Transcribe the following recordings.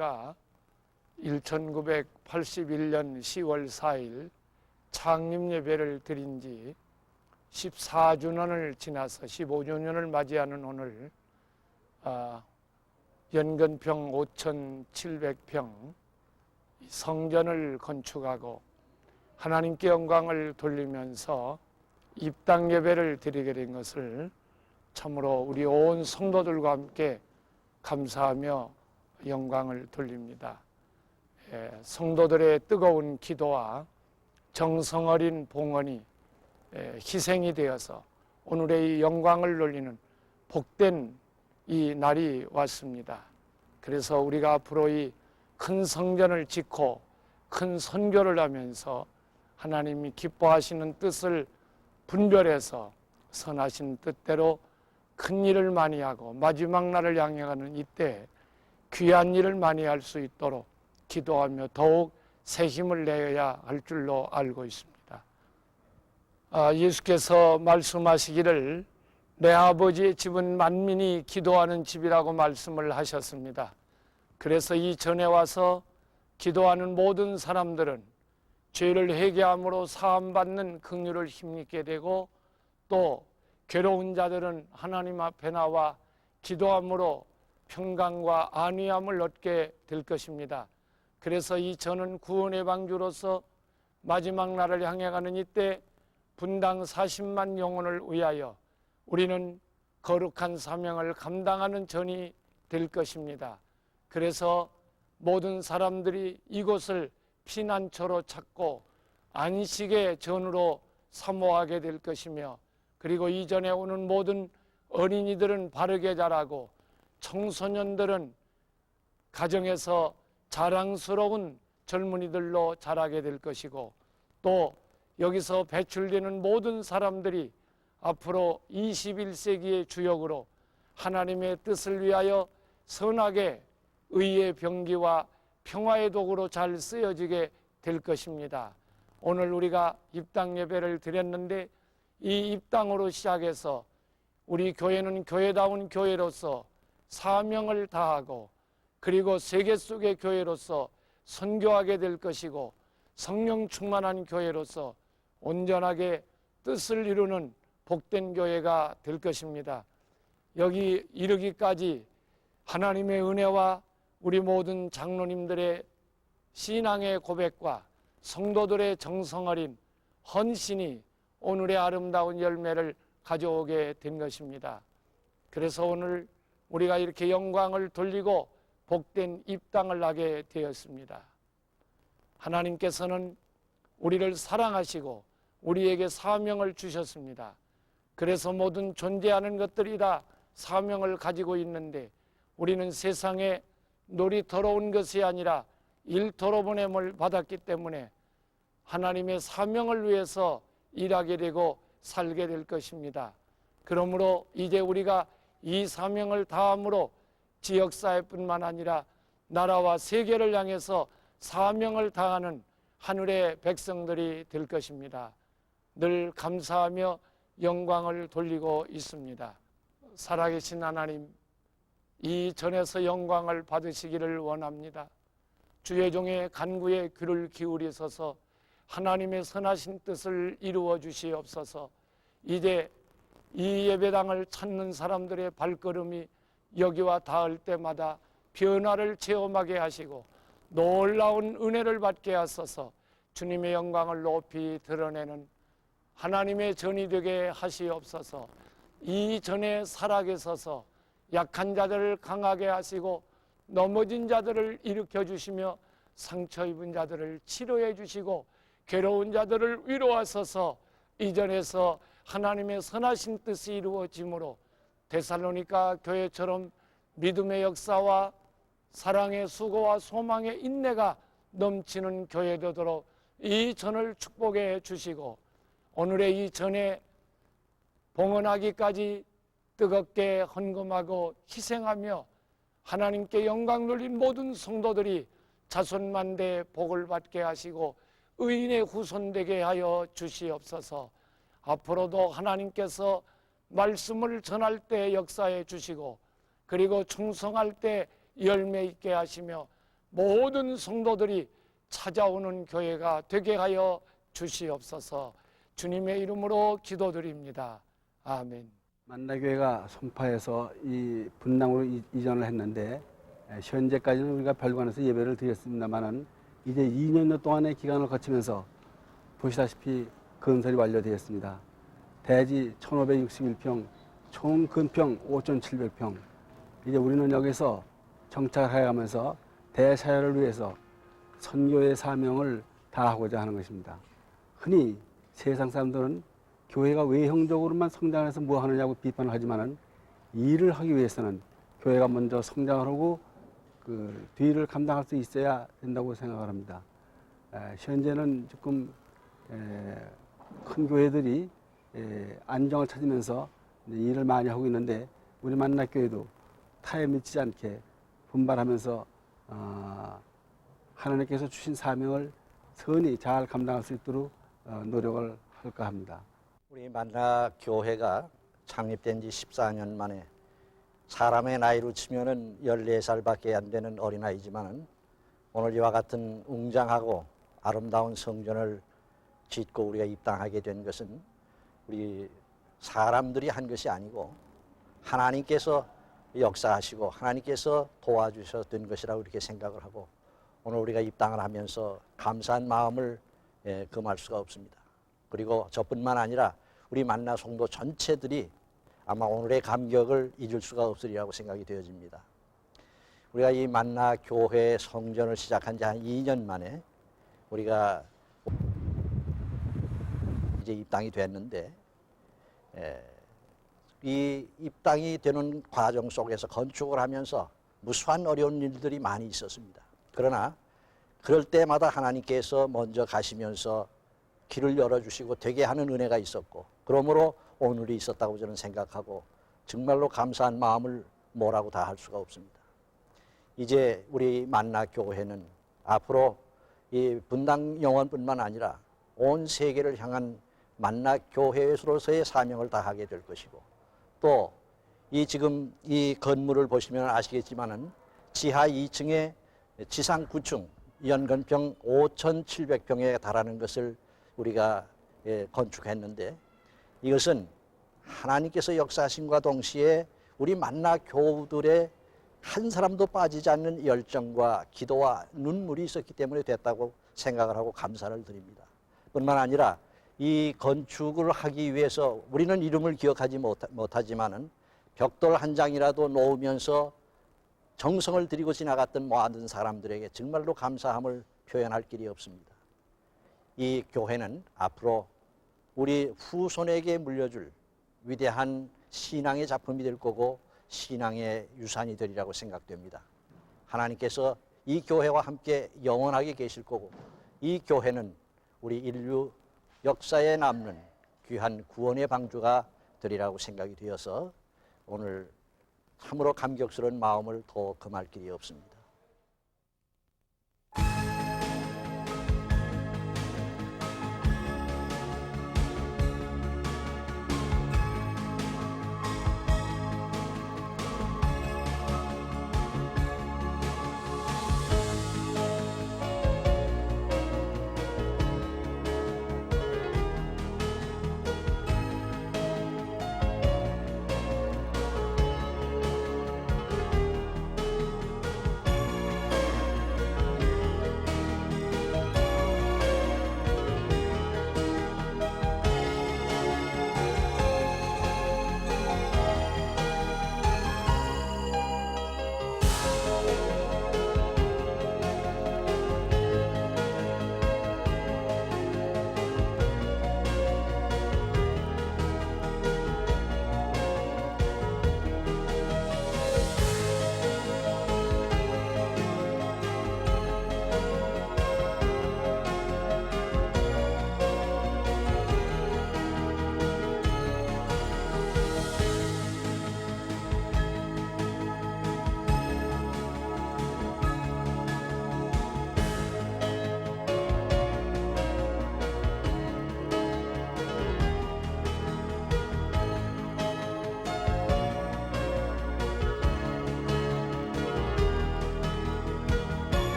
교회가 1981년 10월 4일 창립 예배를 드린 지 14주년을 지나서 15주년을 맞이하는 오늘 연건평 5,700평 성전을 건축하고 하나님께 영광을 돌리면서 입당 예배를 드리게 된 것을 참으로 우리 온 성도들과 함께 감사하며 영광을 돌립니다. 성도들의 뜨거운 기도와 정성 어린 봉헌이 희생이 되어서 오늘의 이 영광을 돌리는 복된 이 날이 왔습니다. 그래서 우리가 앞으로 이 큰 성전을 짓고 큰 선교를 하면서 하나님이 기뻐하시는 뜻을 분별해서 선하신 뜻대로 큰 일을 많이 하고 마지막 날을 향해 가는 이때 귀한 일을 많이 할 수 있도록 기도하며 더욱 새 힘을 내야 할 줄로 알고 있습니다. 예수께서 말씀하시기를 내 아버지의 집은 만민이 기도하는 집이라고 말씀을 하셨습니다. 그래서 이 전에 와서 기도하는 모든 사람들은 죄를 회개함으로 사함받는 긍휼을 힘입게 되고 또 괴로운 자들은 하나님 앞에 나와 기도함으로 평강과 안위함을 얻게 될 것입니다. 그래서 이 저는 구원의 방주로서 마지막 날을 향해 가는 이때 분당 40만 영혼을 위하여 우리는 거룩한 사명을 감당하는 전이 될 것입니다. 그래서 모든 사람들이 이곳을 피난처로 찾고 안식의 전으로 사모하게 될 것이며 그리고 이전에 오는 모든 어린이들은 바르게 자라고 청소년들은 가정에서 자랑스러운 젊은이들로 자라게 될 것이고 또 여기서 배출되는 모든 사람들이 앞으로 21세기의 주역으로 하나님의 뜻을 위하여 선하게 의의 병기와 평화의 도구로 잘 쓰여지게 될 것입니다. 오늘 우리가 입당 예배를 드렸는데 이 입당으로 시작해서 우리 교회는 교회다운 교회로서 사명을 다하고 그리고 세계 속의 교회로서 선교하게 될 것이고 성령 충만한 교회로서 온전하게 뜻을 이루는 복된 교회가 될 것입니다. 여기 이르기까지 하나님의 은혜와 우리 모든 장로님들의 신앙의 고백과 성도들의 정성 어린 헌신이 오늘의 아름다운 열매를 가져오게 된 것입니다. 그래서 오늘 우리가 이렇게 영광을 돌리고 복된 입당을 하게 되었습니다. 하나님께서는 우리를 사랑하시고 우리에게 사명을 주셨습니다. 그래서 모든 존재하는 것들이 다 사명을 가지고 있는데 우리는 세상에 놀이터로 온 것이 아니라 일터로 보냄을 받았기 때문에 하나님의 사명을 위해서 일하게 되고 살게 될 것입니다. 그러므로 이제 우리가 이 사명을 다함으로 지역사회뿐만 아니라 나라와 세계를 향해서 사명을 다하는 하늘의 백성들이 될 것입니다. 늘 감사하며 영광을 돌리고 있습니다. 살아계신 하나님, 이 전에서 영광을 받으시기를 원합니다. 주의 종의 간구에 귀를 기울이셔서 하나님의 선하신 뜻을 이루어 주시옵소서. 이제 이 예배당을 찾는 사람들의 발걸음이 여기와 닿을 때마다 변화를 체험하게 하시고 놀라운 은혜를 받게 하소서. 주님의 영광을 높이 드러내는 하나님의 전이 되게 하시옵소서. 이 전에 살아계셔서 약한 자들을 강하게 하시고 넘어진 자들을 일으켜 주시며 상처 입은 자들을 치료해 주시고 괴로운 자들을 위로하소서. 이전에서 하나님의 선하신 뜻이 이루어짐으로 데살로니가 교회처럼 믿음의 역사와 사랑의 수고와 소망의 인내가 넘치는 교회 되도록 이 전을 축복해 주시고 오늘의 이 전에 봉헌하기까지 뜨겁게 헌금하고 희생하며 하나님께 영광 돌린 모든 성도들이 자손만대 복을 받게 하시고 의인의 후손 되게 하여 주시옵소서. 앞으로도 하나님께서 말씀을 전할 때 역사해 주시고 그리고 충성할 때 열매 있게 하시며 모든 성도들이 찾아오는 교회가 되게 하여 주시옵소서. 주님의 이름으로 기도드립니다. 아멘. 만나교회가 송파에서 이 분당으로 이전을 했는데 현재까지는 우리가 별관에서 예배를 드렸습니다만은 이제 2년여 동안의 기간을 거치면서 보시다시피 건설이 완료되었습니다. 대지 1561평, 총 근평 5700평. 이제 우리는 여기서 정착해가면서 대사회를 위해서 선교의 사명을 다하고자 하는 것입니다. 흔히 세상 사람들은 교회가 외형적으로만 성장해서 뭐 하느냐고 비판을 하지만은 일을 하기 위해서는 교회가 먼저 성장을 하고 그 뒤를 감당할 수 있어야 된다고 생각을 합니다. 현재는 조금 큰 교회들이 안정을 찾으면서 일을 많이 하고 있는데 우리 만나교회도 타에 미치지 않게 분발하면서 하나님께서 주신 사명을 선히 잘 감당할 수 있도록 노력을 할까 합니다. 우리 만나교회가 창립된 지 14년 만에 사람의 나이로 치면은 14살밖에 안 되는 어린아이지만은 오늘 이와 같은 웅장하고 아름다운 성전을 짓고 우리가 입당하게 된 것은 우리 사람들이 한 것이 아니고 하나님께서 역사하시고 하나님께서 도와주셨던 것이라고 이렇게 생각을 하고 오늘 우리가 입당을 하면서 감사한 마음을 금할 수가 없습니다. 그리고 저뿐만 아니라 우리 만나 성도 전체들이 아마 오늘의 감격을 잊을 수가 없으리라고 생각이 되어집니다. 우리가 이 만나 교회 성전을 시작한 지 한 2년 만에 우리가 이제 입당이 됐는데 이 입당이 되는 과정 속에서 건축을 하면서 무수한 어려운 일들이 많이 있었습니다. 그러나 그럴 때마다 하나님께서 먼저 가시면서 길을 열어주시고 되게 하는 은혜가 있었고 그러므로 오늘이 있었다고 저는 생각하고 정말로 감사한 마음을 뭐라고 다 할 수가 없습니다. 이제 우리 만나교회는 앞으로 이 분당 영원뿐만 아니라 온 세계를 향한 만나교회로서의 사명을 다하게 될 것이고 또 이 지금 이 건물을 보시면 아시겠지만은 지하 2층에 지상 9층 연건평 5,700평에 달하는 것을 우리가 건축했는데 이것은 하나님께서 역사하심과 동시에 우리 만나 교우들의 한 사람도 빠지지 않는 열정과 기도와 눈물이 있었기 때문에 됐다고 생각을 하고 감사를 드립니다. 뿐만 아니라 이 건축을 하기 위해서 우리는 이름을 기억하지 못하지만은 벽돌 한 장이라도 놓으면서 정성을 들이고 지나갔던 모든 사람들에게 정말로 감사함을 표현할 길이 없습니다. 이 교회는 앞으로 우리 후손에게 물려줄 위대한 신앙의 작품이 될 거고 신앙의 유산이 되리라고 생각됩니다. 하나님께서 이 교회와 함께 영원하게 계실 거고 이 교회는 우리 인류 역사에 남는 귀한 구원의 방주가 되리라고 생각이 되어서 오늘 참으로 감격스러운 마음을 더 금할 길이 없습니다.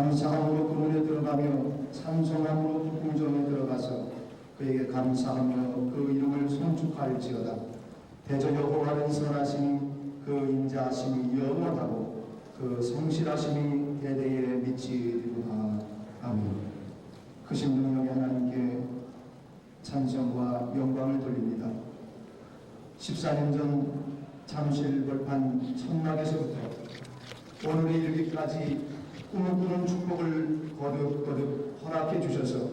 감사함으로 그 문에 들어가며 찬송함으로 궁정에 들어가서 그에게 감사하며 그 이름을 송축할지어다. 대저 여호와는 선하심이 그 인자하심이 영원하고 그 성실하심이 대대에 미치리로다. 아멘. 크신 능력의 하나님께 찬송과 영광을 돌립니다. 14년 전 잠실 벌판 천막에서부터 오늘에 이르기까지 꿈을 꾸는 축복을 거듭거듭 허락해 주셔서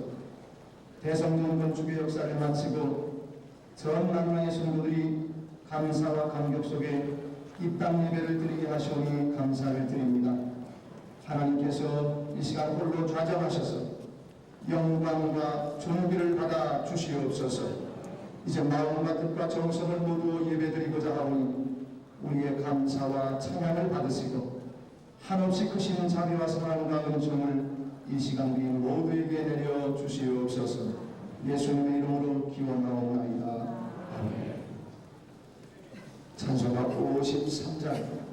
대성전 건축의 역사를 마치고 전 만방의 성도들이 감사와 감격 속에 입당 예배를 드리게 하시오니 감사를 드립니다. 하나님께서 이 시간 홀로 좌정하셔서 영광과 존귀를 받아 주시옵소서. 이제 마음과 뜻과 정성을 모두 예배드리고자 하오니 우리의 감사와 찬양을 받으시고 한없이 크신 자비와 사랑과 은총을 이 시간 우리 모두에게 내려 주시옵소서. 예수님의 이름으로 기원하옵나이다. 아멘. 찬송가 53장.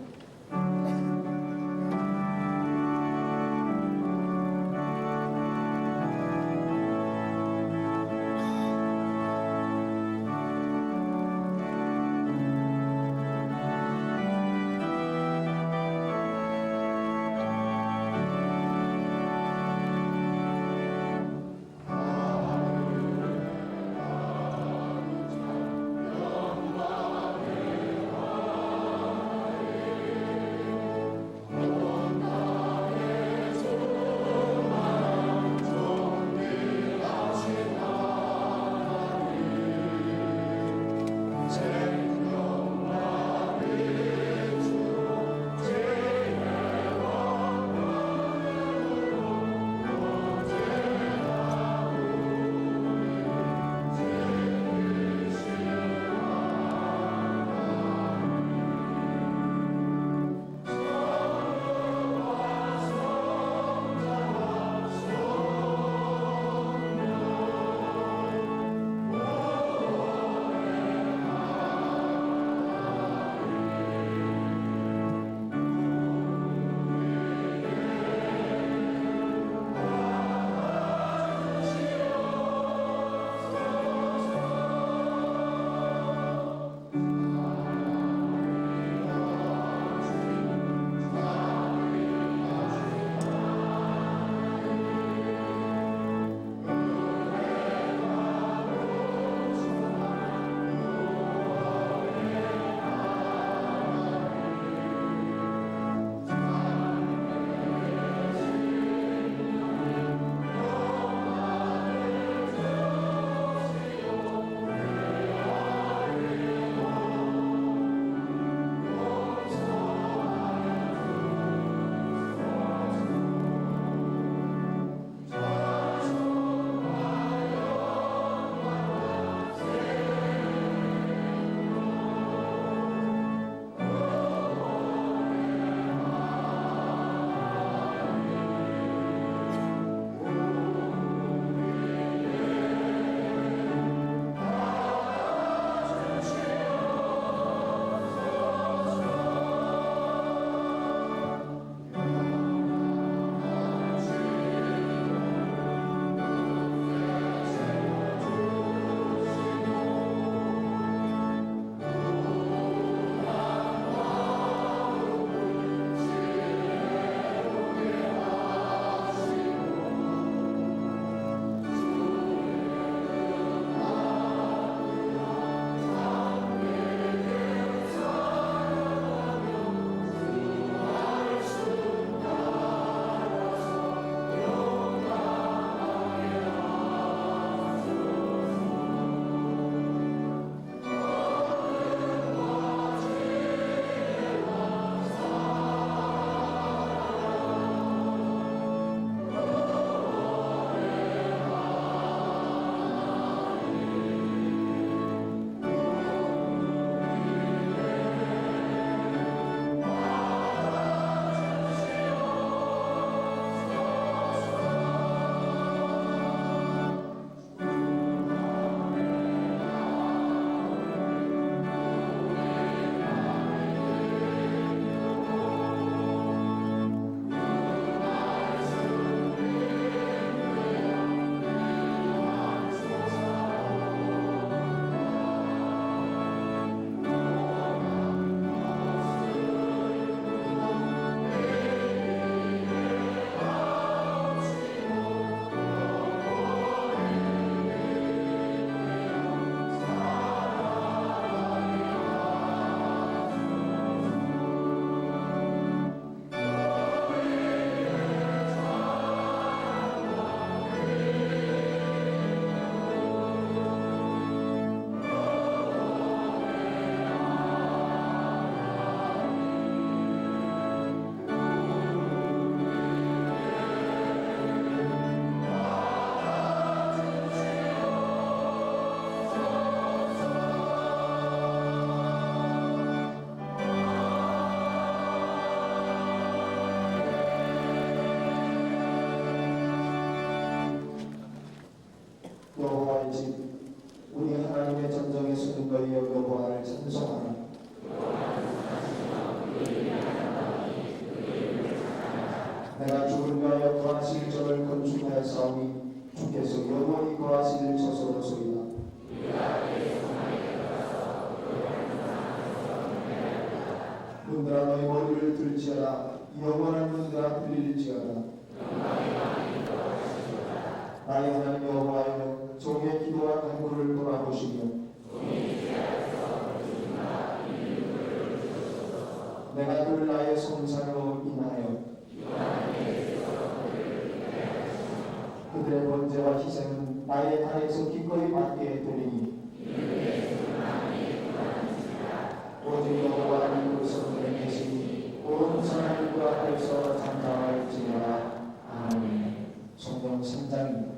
여호와의 집 우리 하나님의 전정에 서는 너희여 여호와를 찬송하라. 내가 주를 위하여 거하실 전을 건축하여 싸우니 주께서 영원히 거하실 저소로소이다. 문들아 너희 머리를 들지어라. 영원한 문들아 들릴지어라. 나의 하나님 여호와여 종의 기도와 간구를 돌아보시며 내가 그를 나의 손상으로 인하여 그들의 번제와 희생은 나의 발에서 기꺼이 받게 되리니 오직 여호와는 그 손에 계시니 온 사람을 그 앞에서 장담할지니라. 아멘. 성경 3장입니다.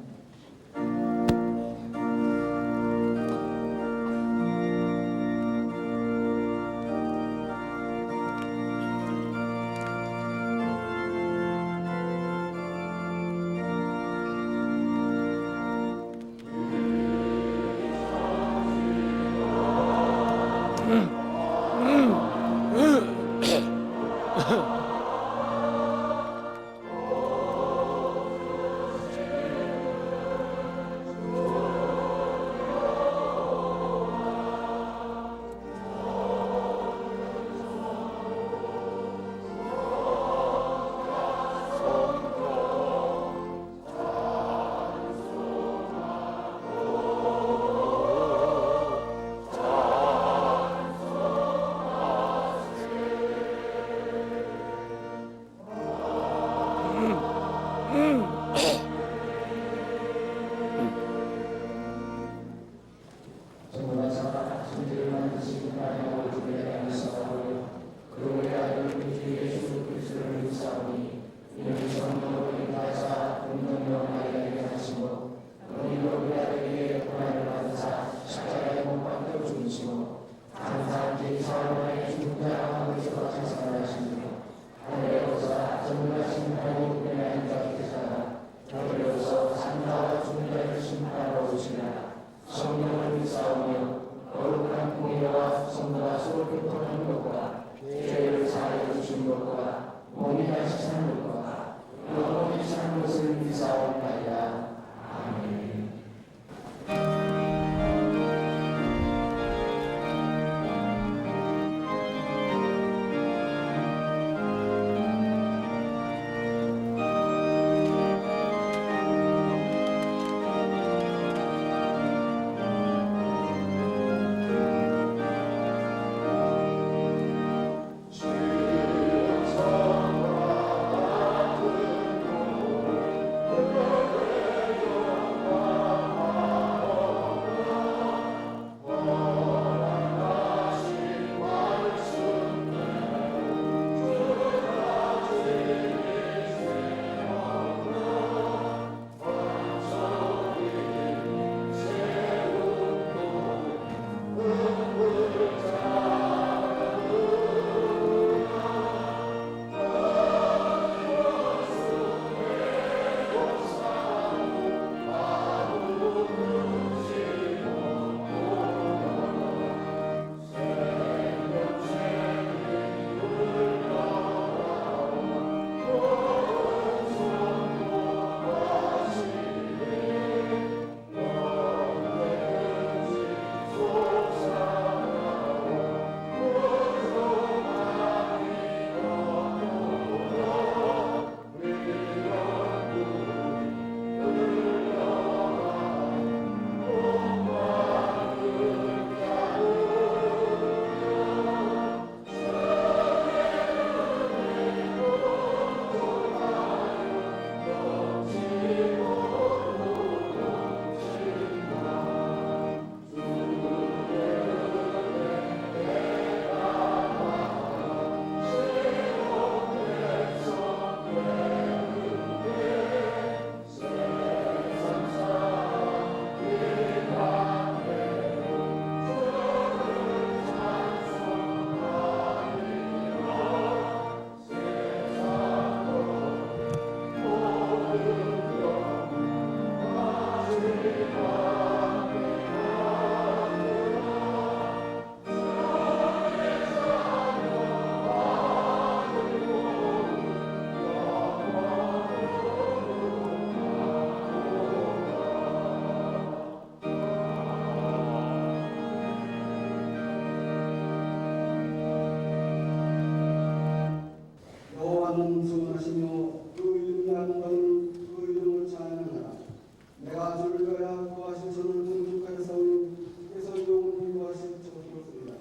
내가 주를 위하여 구하신 저를 공중하였사오니 그래서 영원히 구하신 저였습니다.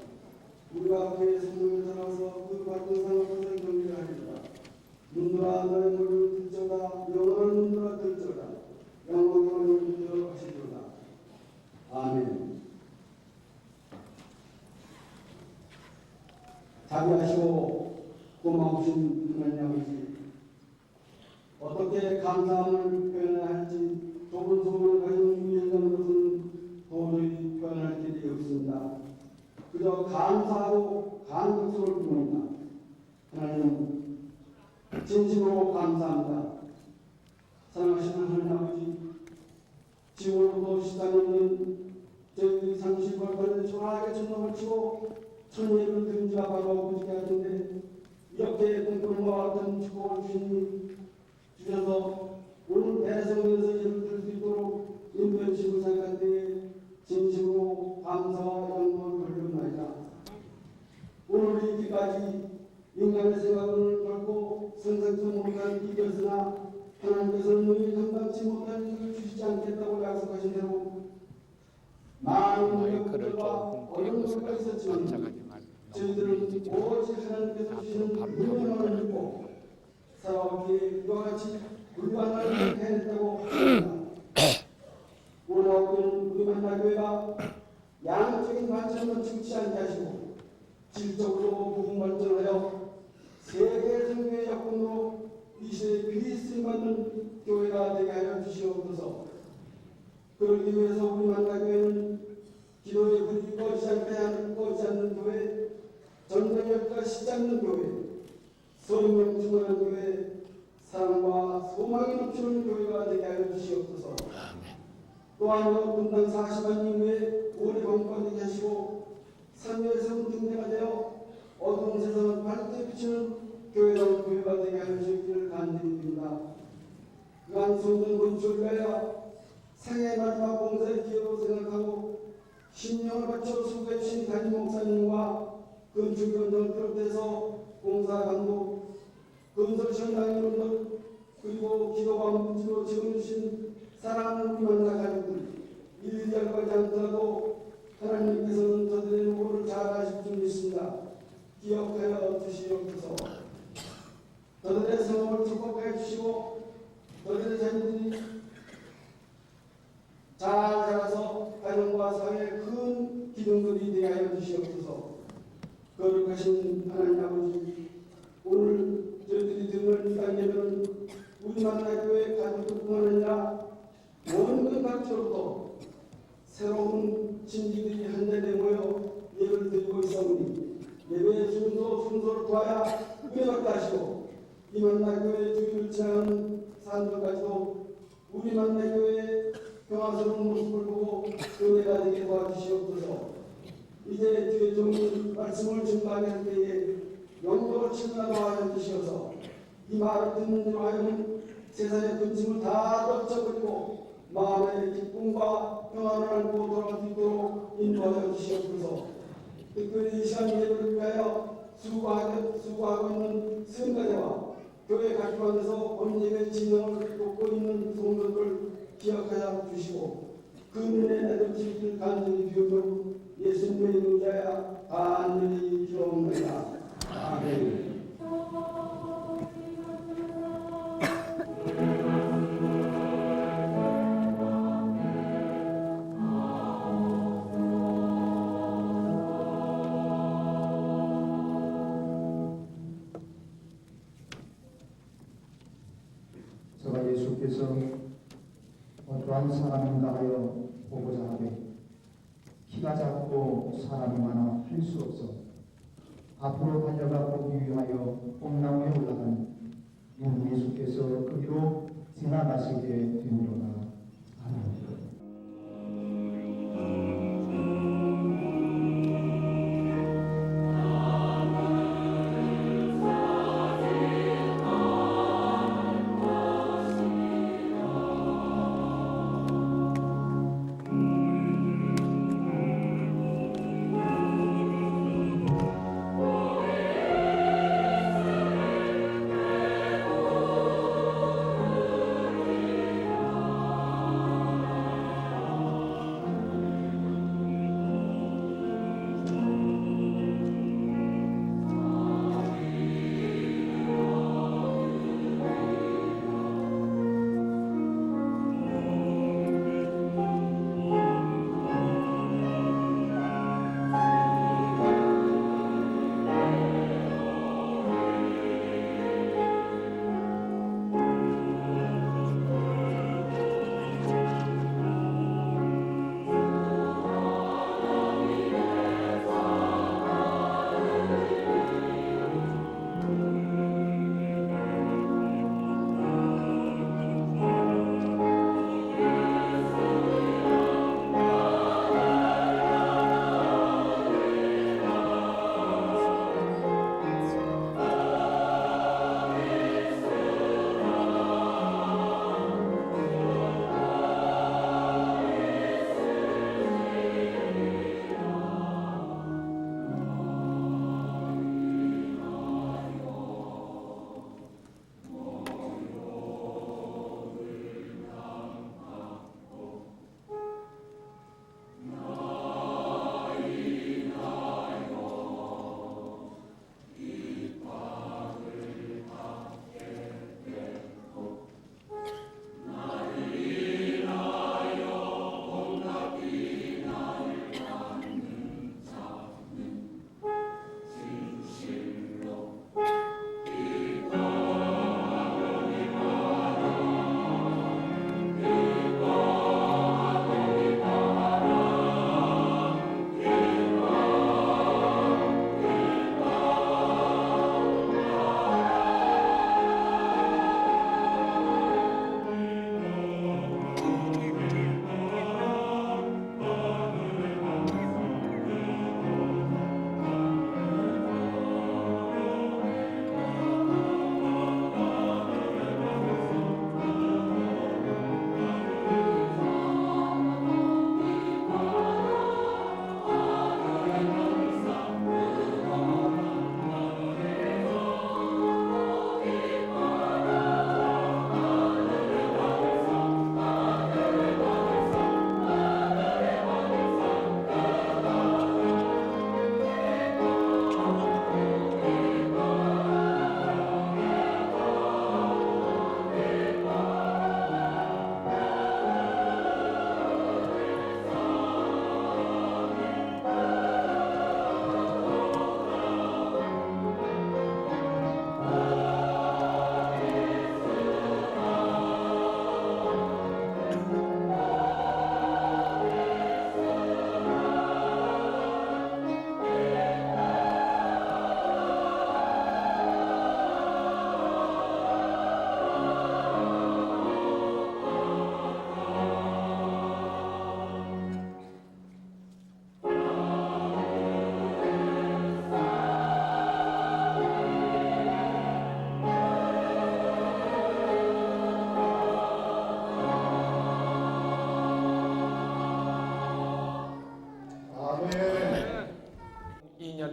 우리가 그의 성령을 따라서 그 받은 상을 경배하리라. 눈들아 너의 물을 들저다 영원한 눈들아 들저다 영원한 눈들아 하시리로다. 아멘. 자비하시고 고마우신 하나님 아버지, 어떻게 감사함을 표현해야 할지 좁은 소문을 가진 위원장으로서는 도저히 표현할 길이 없습니다. 그저 감사하고 감격스러울 뿐입니다. 하나님, 진심으로 감사합니다. 사랑하시는 하나님 아버지, 지금으로부터 14년은 저희들이 상식을 걸려 초라하게 천막을 치고 천예를 드린 지가 바로 아버지께 하는데, 이렇게 꿈꾸는과 같은 축복을 주셔서 오늘 대성에서 예를 들 수 있도록 인변식을 생각할 때에 진심으로 감사와 영광을 돌려나이다. 오늘 이기까지 인간의 생각은 결코 선생지 못한 이것으나 하나님께서는 너희 감당치 못한 일을 주시지 않겠다고 약속하신 대로 많은 마이크를 노력과 조금 띄고 어려움이 있었지만 반짝하지 말고 저희들은 오직 하나님께서 주시는 분명함을 믿고 살아오기에 이와 같이 불가능을 해냈다고 합니다. 오늘 나오는 우리 만나교회가 양적인 관점을 죽지 않게 하시고 질적으로 부흥 발전하여 세계 선교의 여건으로 이 시대에 귀히 쓰임받는 교회가 되게 하여 주시옵소서. 그러기 위해서 우리 만나교회는 기도의 불이 꺼지지 않는 교회, 전쟁력과 쉬지 않는 교회, 성령 충만한 교회, 사랑과 소망이 넘치는 교회가 되게 하여 주시옵소서. 또한 분당 40만 이후에 오래 건강하게 하시고 산교에서 등대가 되어 어두운 세상을 밝게 비추는 교회다운 교회가 되게 하여 주시기를 간절히 빕니다. 그간 손든 건축을 위하여 생애 마지막 봉사의 기회로 생각하고 신령을 바쳐 수고해 주신 담임 목사님과 건축위원장을 비롯해서 봉사 감독, 건설 현장인분들 그리고 기도와 문지로 지원해주신 사랑하는 우리 만나 가족들, 일일이 열거하지 않더라도 하나님께서는 저들의 노고를 잘 아실 줄 믿습니다. 기억하여 주시옵소서. 저들의 성업을 축복해 주시고 저들의 자녀들이 잘 자라서 가정과 사회에 큰 기둥들이 되게 하여 주시옵소서. 거룩하신 하나님 아버지, 오늘 저희들이 듣는 이 단계는 우리 만나교회 가족들뿐만 아니라 모든 각지로부터 새로운 진지들이 한자리에 모여 예배를 드리고 있사오니 예배의 순서를 구하여 은혜받게 하시고 이 만나교회 주위를 지나는 사람들까지도 우리 만나교회의 평화스러운 모습을 보고 은혜가 되게 도와주시옵소서. 이제 주의 종이 말씀을 증거하게 할 때에 영적을 친구하게 하여 주시어서 이 말을 듣는 이로 하여금 세상의 근심을 다 덮쳐버리고 마음의 기쁨과 평안을 안고 돌아갈 수 있도록 인도하여 주시옵소서. 특별히 이 시간 예배를 위하여 수고하고 있는 성가대와 교회 가족관에서 본예배 진행을 돕고 있는 성도들을 기억하여 주시고 그 눈에 내려지길 간절히 비우며 예수님의 이름자야 간절히 기도합니다. 아멘. 저가 예수께서 어떠한 사람인가 하여 보고자 하되 키가 작고 사람이 많아 할 수 없어 앞으로 달려가 보기 위하여 뽕나무에 올라간 이 예수께서 거기로 지나가시게 되므로다. 아멘.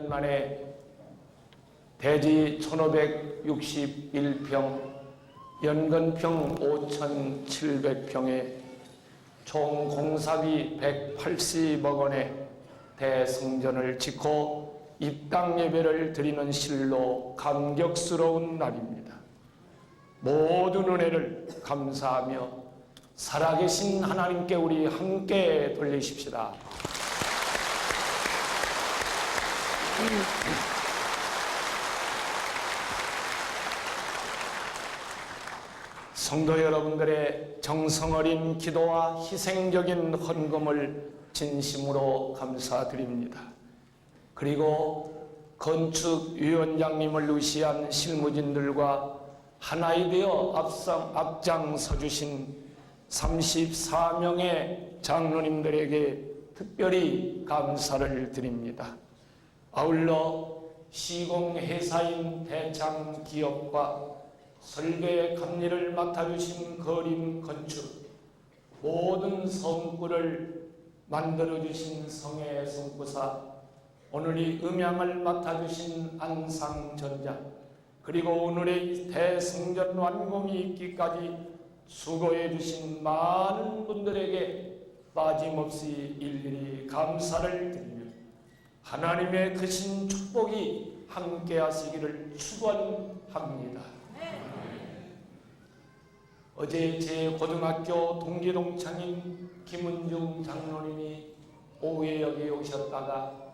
만에 대지 1561평, 연건평 5700평에 총 공사비 180억 원의 대성전을 짓고 입당 예배를 드리는 실로 감격스러운 날입니다. 모든 은혜를 감사하며 살아계신 하나님께 우리 함께 돌리십시다. 성도 여러분들의 정성 어린 기도와 희생적인 헌금을 진심으로 감사드립니다. 그리고 건축위원장님을 의시한 실무진들과 하나이 되어 앞장서 주신 34명의 장로님들에게 특별히 감사를 드립니다. 아울러 시공회사인 대창기업과 설계 감리를 맡아주신 거림 건축, 모든 성구를 만들어주신 성의 성구사, 오늘 이 음향을 맡아주신 안상전자, 그리고 오늘의 대성전 완공이 있기까지 수고해주신 많은 분들에게 빠짐없이 일일이 감사를 드리며 하나님의 크신 축복이 함께하시기를 축원합니다. 어제 제 고등학교 동기동창인 김은중 장로님이 오후에 여기 오셨다가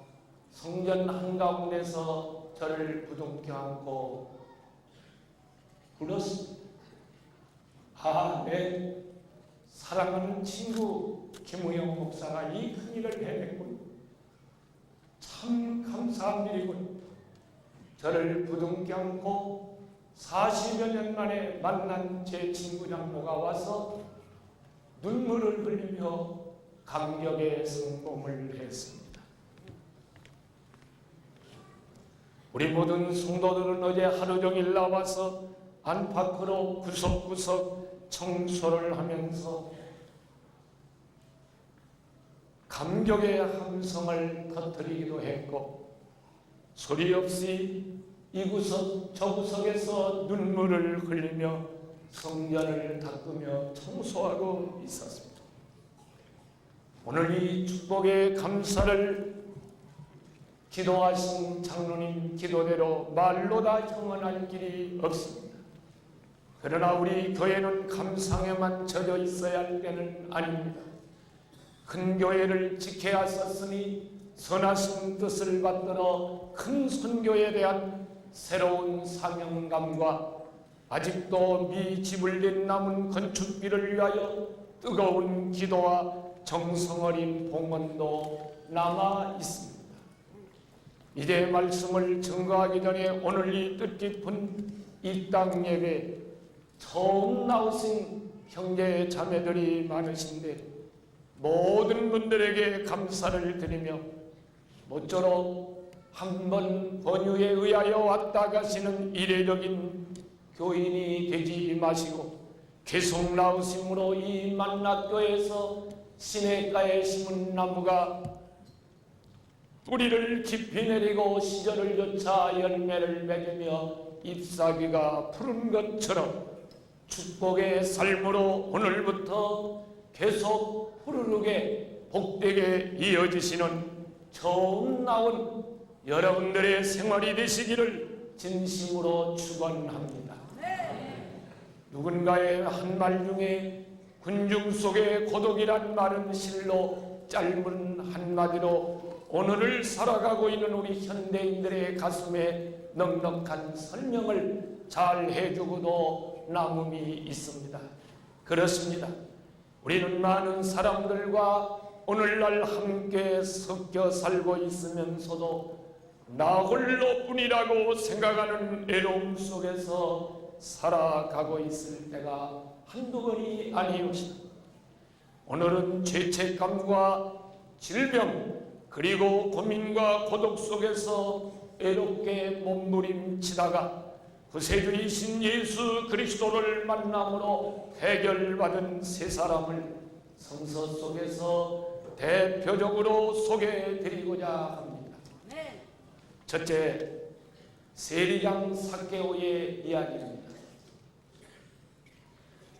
성전 한가운데서 저를 부둥켜 안고 불렀습니다. 내 사랑하는 친구 김우영 목사가 이 큰일을 해냈군. 참 감사한 일이군. 저를 부둥켜 안고 40여 년 만에 만난 제 친구 장로가 와서 눈물을 흘리며 감격의 성공을 했습니다. 우리 모든 성도들은 어제 하루 종일 나와서 안팎으로 구석구석 청소를 하면서 감격의 함성을 터뜨리기도 했고 소리 없이 이 구석 저 구석에서 눈물을 흘리며 성전을 닦으며 청소하고 있었습니다. 오늘 이 축복의 감사를 기도하신 장로님 기도대로 말로 다 형언할 길이 없습니다. 그러나 우리 교회는 감상에만 젖어 있어야 할 때는 아닙니다. 큰 교회를 지켜야 했었으니 선하신 뜻을 받들어 큰 선교에 대한 새로운 사명감과 아직도 미지불린 남은 건축비를 위하여 뜨거운 기도와 정성 어린 봉헌도 남아 있습니다. 이제 말씀을 증거하기 전에 오늘 이 뜻깊은 입당 예배 처음 나오신 형제 자매들이 많으신데 모든 분들에게 감사를 드리며 모쪼록 한 번 권유에 의하여 왔다 가시는 이례적인 교인이 되지 마시고 계속 나오심으로 이 만락교에서 시냇가에 심은 나무가 뿌리를 깊이 내리고 시절을 쫓아 열매를 맺으며 잎사귀가 푸른 것처럼 축복의 삶으로 오늘부터 계속 푸르르게 복되게 이어지시는 처음 나온 여러분들의 생활이 되시기를 진심으로 축원합니다. 누군가의 한 말 중에 군중 속의 고독이란 말은 실로 짧은 한마디로 오늘을 살아가고 있는 우리 현대인들의 가슴에 넉넉한 설명을 잘 해주고도 남음이 있습니다. 그렇습니다. 우리는 많은 사람들과 오늘날 함께 섞여 살고 있으면서도 나 홀로뿐이라고 생각하는 애로움 속에서 살아가고 있을 때가 한두 번이 아니옵니다. 오늘은 죄책감과 질병 그리고 고민과 고독 속에서 애롭게 몸부림치다가 구세주이신 예수 그리스도를 만남으로 해결받은 세 사람을 성서 속에서 대표적으로 소개해드리고자 합니다. 첫째, 세리장 삭개오의 이야기입니다.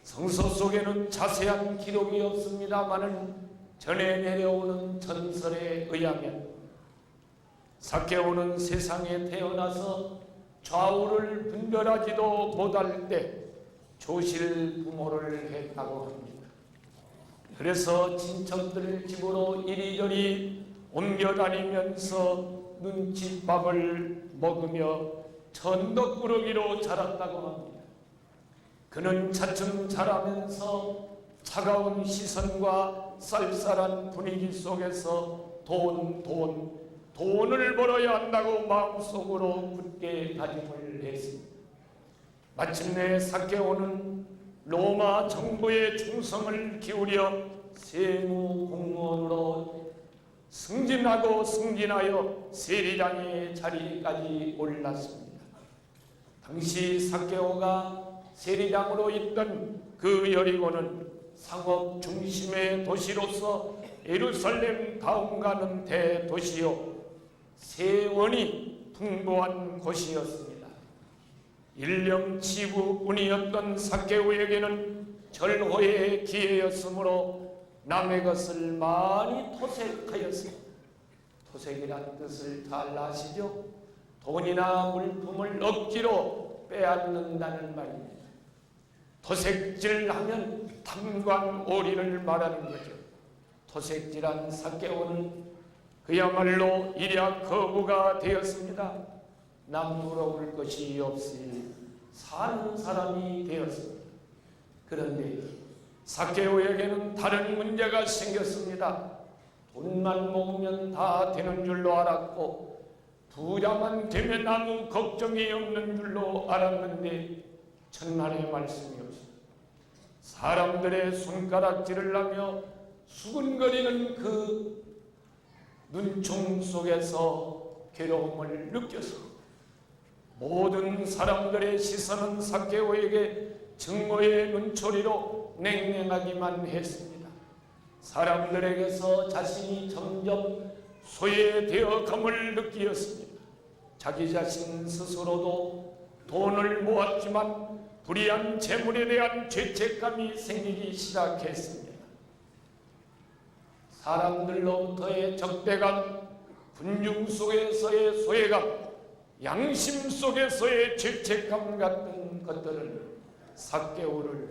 성서 속에는 자세한 기록이 없습니다마는 전해 내려오는 전설에 의하면 삭개오는 세상에 태어나서 좌우를 분별하지도 못할 때 조실 부모를 했다고 합니다. 그래서 친척들 집으로 이리저리 옮겨다니면서 눈칫밥을 먹으며 천덕꾸러기로 자랐다고 합니다. 그는 차츰 자라면서 차가운 시선과 쌀쌀한 분위기 속에서 돈을 벌어야 한다고 마음속으로 굳게 다짐을 했습니다. 마침내 삭개오는 로마 정부의 충성을 기울여 세무 공무원으로 승진하여 세리장의 자리까지 올랐습니다. 당시 삭개오가 세리장으로 있던 그 여리고는 상업 중심의 도시로서 예루살렘 다음가는 대도시요 세원이 풍부한 곳이었습니다. 일령 치부뿐이었던 삭개오에게는 절호의 기회였으므로 남의 것을 많이 토색하였습니다. 토색이란 뜻을 잘 아시죠? 돈이나 물품을 억지로 빼앗는다는 말입니다. 토색질하면 탐관오리를 말하는 거죠. 토색질한 삭개오는 그야말로 일약 거부가 되었습니다. 남 물어볼 것이 없이 사는 사람이 되었습니다. 그런데 삭개오에게는 다른 문제가 생겼습니다. 돈만 모으면 다 되는 줄로 알았고 부자만 되면 아무 걱정이 없는 줄로 알았는데 천만의 말씀이 없습니다. 사람들의 손가락질을 하며 수근거리는 그 눈총 속에서 괴로움을 느껴서 모든 사람들의 시선은 삭개오에게 증오의 눈초리로 냉랭하기만 했습니다. 사람들에게서 자신이 점점 소외되어 감을 느끼었습니다. 자기 자신 스스로도 돈을 모았지만 불이한 재물에 대한 죄책감이 생기기 시작했습니다. 사람들로부터의 적대감, 군중 속에서의 소외감, 양심 속에서의 죄책감 같은 것들을 삭개오를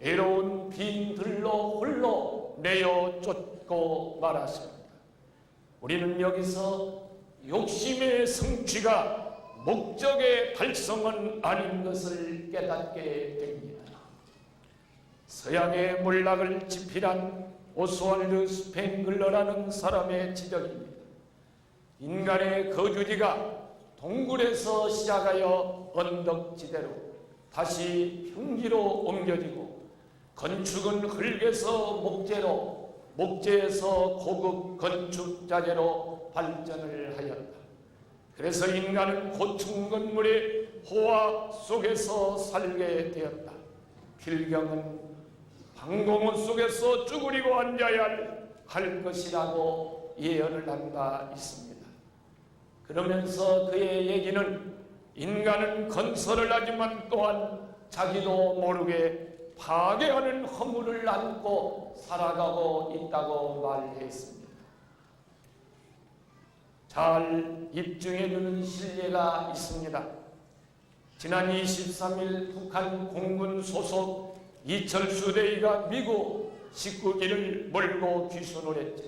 애로운 빈들로 홀로 내어 쫓고 말았습니다. 우리는 여기서 욕심의 성취가 목적의 달성은 아닌 것을 깨닫게 됩니다. 서양의 몰락을 지필한 오스왈드 스팽글러라는 사람의 지적입니다. 인간의 거주지가 동굴에서 시작하여 언덕지대로 다시 평지로 옮겨지고 건축은 흙에서 목재로, 목재에서 고급 건축 자재로 발전을 하였다. 그래서 인간은 고층 건물의 호화 속에서 살게 되었다. 필경은 방공호 속에서 쭈그리고 앉아야 할 것이라고 예언을 한 바 있습니다. 그러면서 그의 얘기는 인간은 건설을 하지만 또한 자기도 모르게 파괴하는 허물을 안고 살아가고 있다고 말했습니다. 잘 입증해주는 실례가 있습니다. 지난 23일 북한 공군 소속 이철수 대위가 미국 19기를 몰고 귀순을 했죠.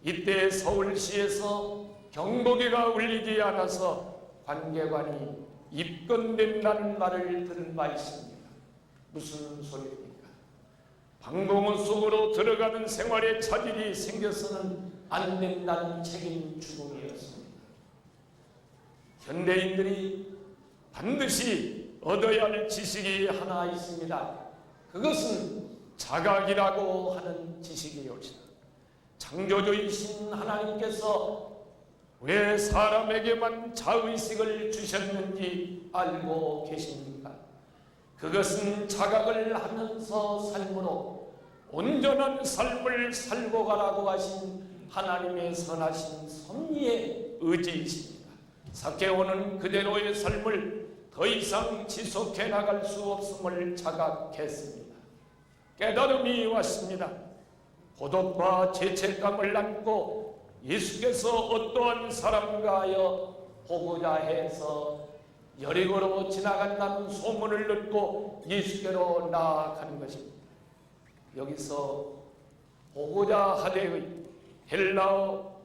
이때 서울시에서 경보기가 울리지 않아서 관계관이 입건된다는 말을 들은 바 있습니다. 무슨 소리입니까? 방공호 속으로 들어가는 생활에 차질이 생겨서는 안 된다는 책임 추궁이었습니다. 현대인들이 반드시 얻어야 할 지식이 하나 있습니다. 그것은 자각이라고 하는 지식이옵니다. 창조주이신 하나님께서 왜 사람에게만 자의식을 주셨는지 알고 계십니까? 그것은 자각을 하면서 삶으로 온전한 삶을 살고 가라고 하신 하나님의 선하신 섭리의 의지이십니다. 삭개오는 그대로의 삶을 더 이상 지속해 나갈 수 없음을 자각했습니다. 깨달음이 왔습니다. 고독과 죄책감을 안고 예수께서 어떠한 사람과 하여 보고자 해서 여리고로 지나간다는 소문을 듣고 예수께로 나아가는 것입니다. 여기서 보고자 하되의 헬라어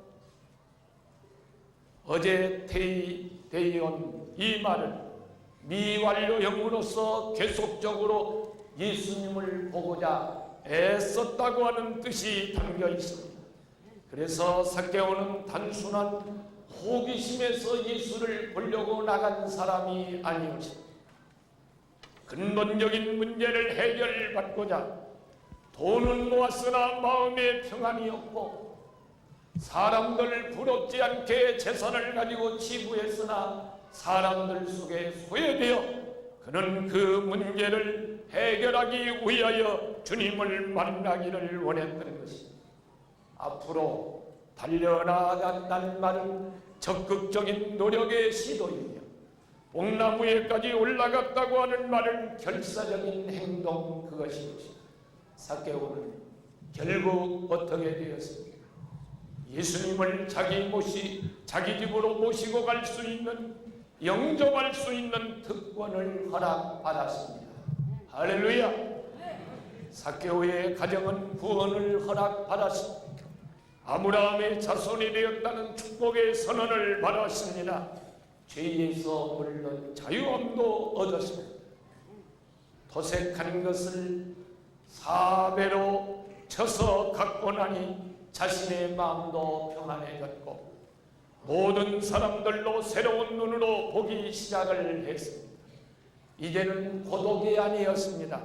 어제 데이온 이 말은 미완료형으로서 계속적으로 예수님을 보고자 애썼다고 하는 뜻이 담겨 있습니다. 그래서 삭개오는 단순한 호기심에서 예수를 보려고 나간 사람이 아니었습니다. 근본적인 문제를 해결받고자 돈은 모았으나 마음에 평안이 없고 사람들 부럽지 않게 재산을 가지고 치부했으나 사람들 속에 소외되어 그는 그 문제를 해결하기 위하여 주님을 만나기를 원했던 것입니다. 앞으로 달려나간다는 말은 적극적인 노력의 시도이며 뽕나무에까지 올라갔다고 하는 말은 결사적인 행동 그것이었습니다. 삭개오는 결국 어떻게 되었습니까? 예수님을 자기 집으로 모시고 갈 수 있는 영접할 수 있는 특권을 허락받았습니다. 할렐루야! 삭개오의 가정은 구원을 허락받았습니다. 아브라함의 자손이 되었다는 축복의 선언을 받았습니다. 죄에서 물론 자유함도 얻었습니다. 도색한 것을 4배로 쳐서 갖고 나니 자신의 마음도 평안해졌고 모든 사람들로 새로운 눈으로 보기 시작을 했습니다. 이제는 고독이 아니었습니다.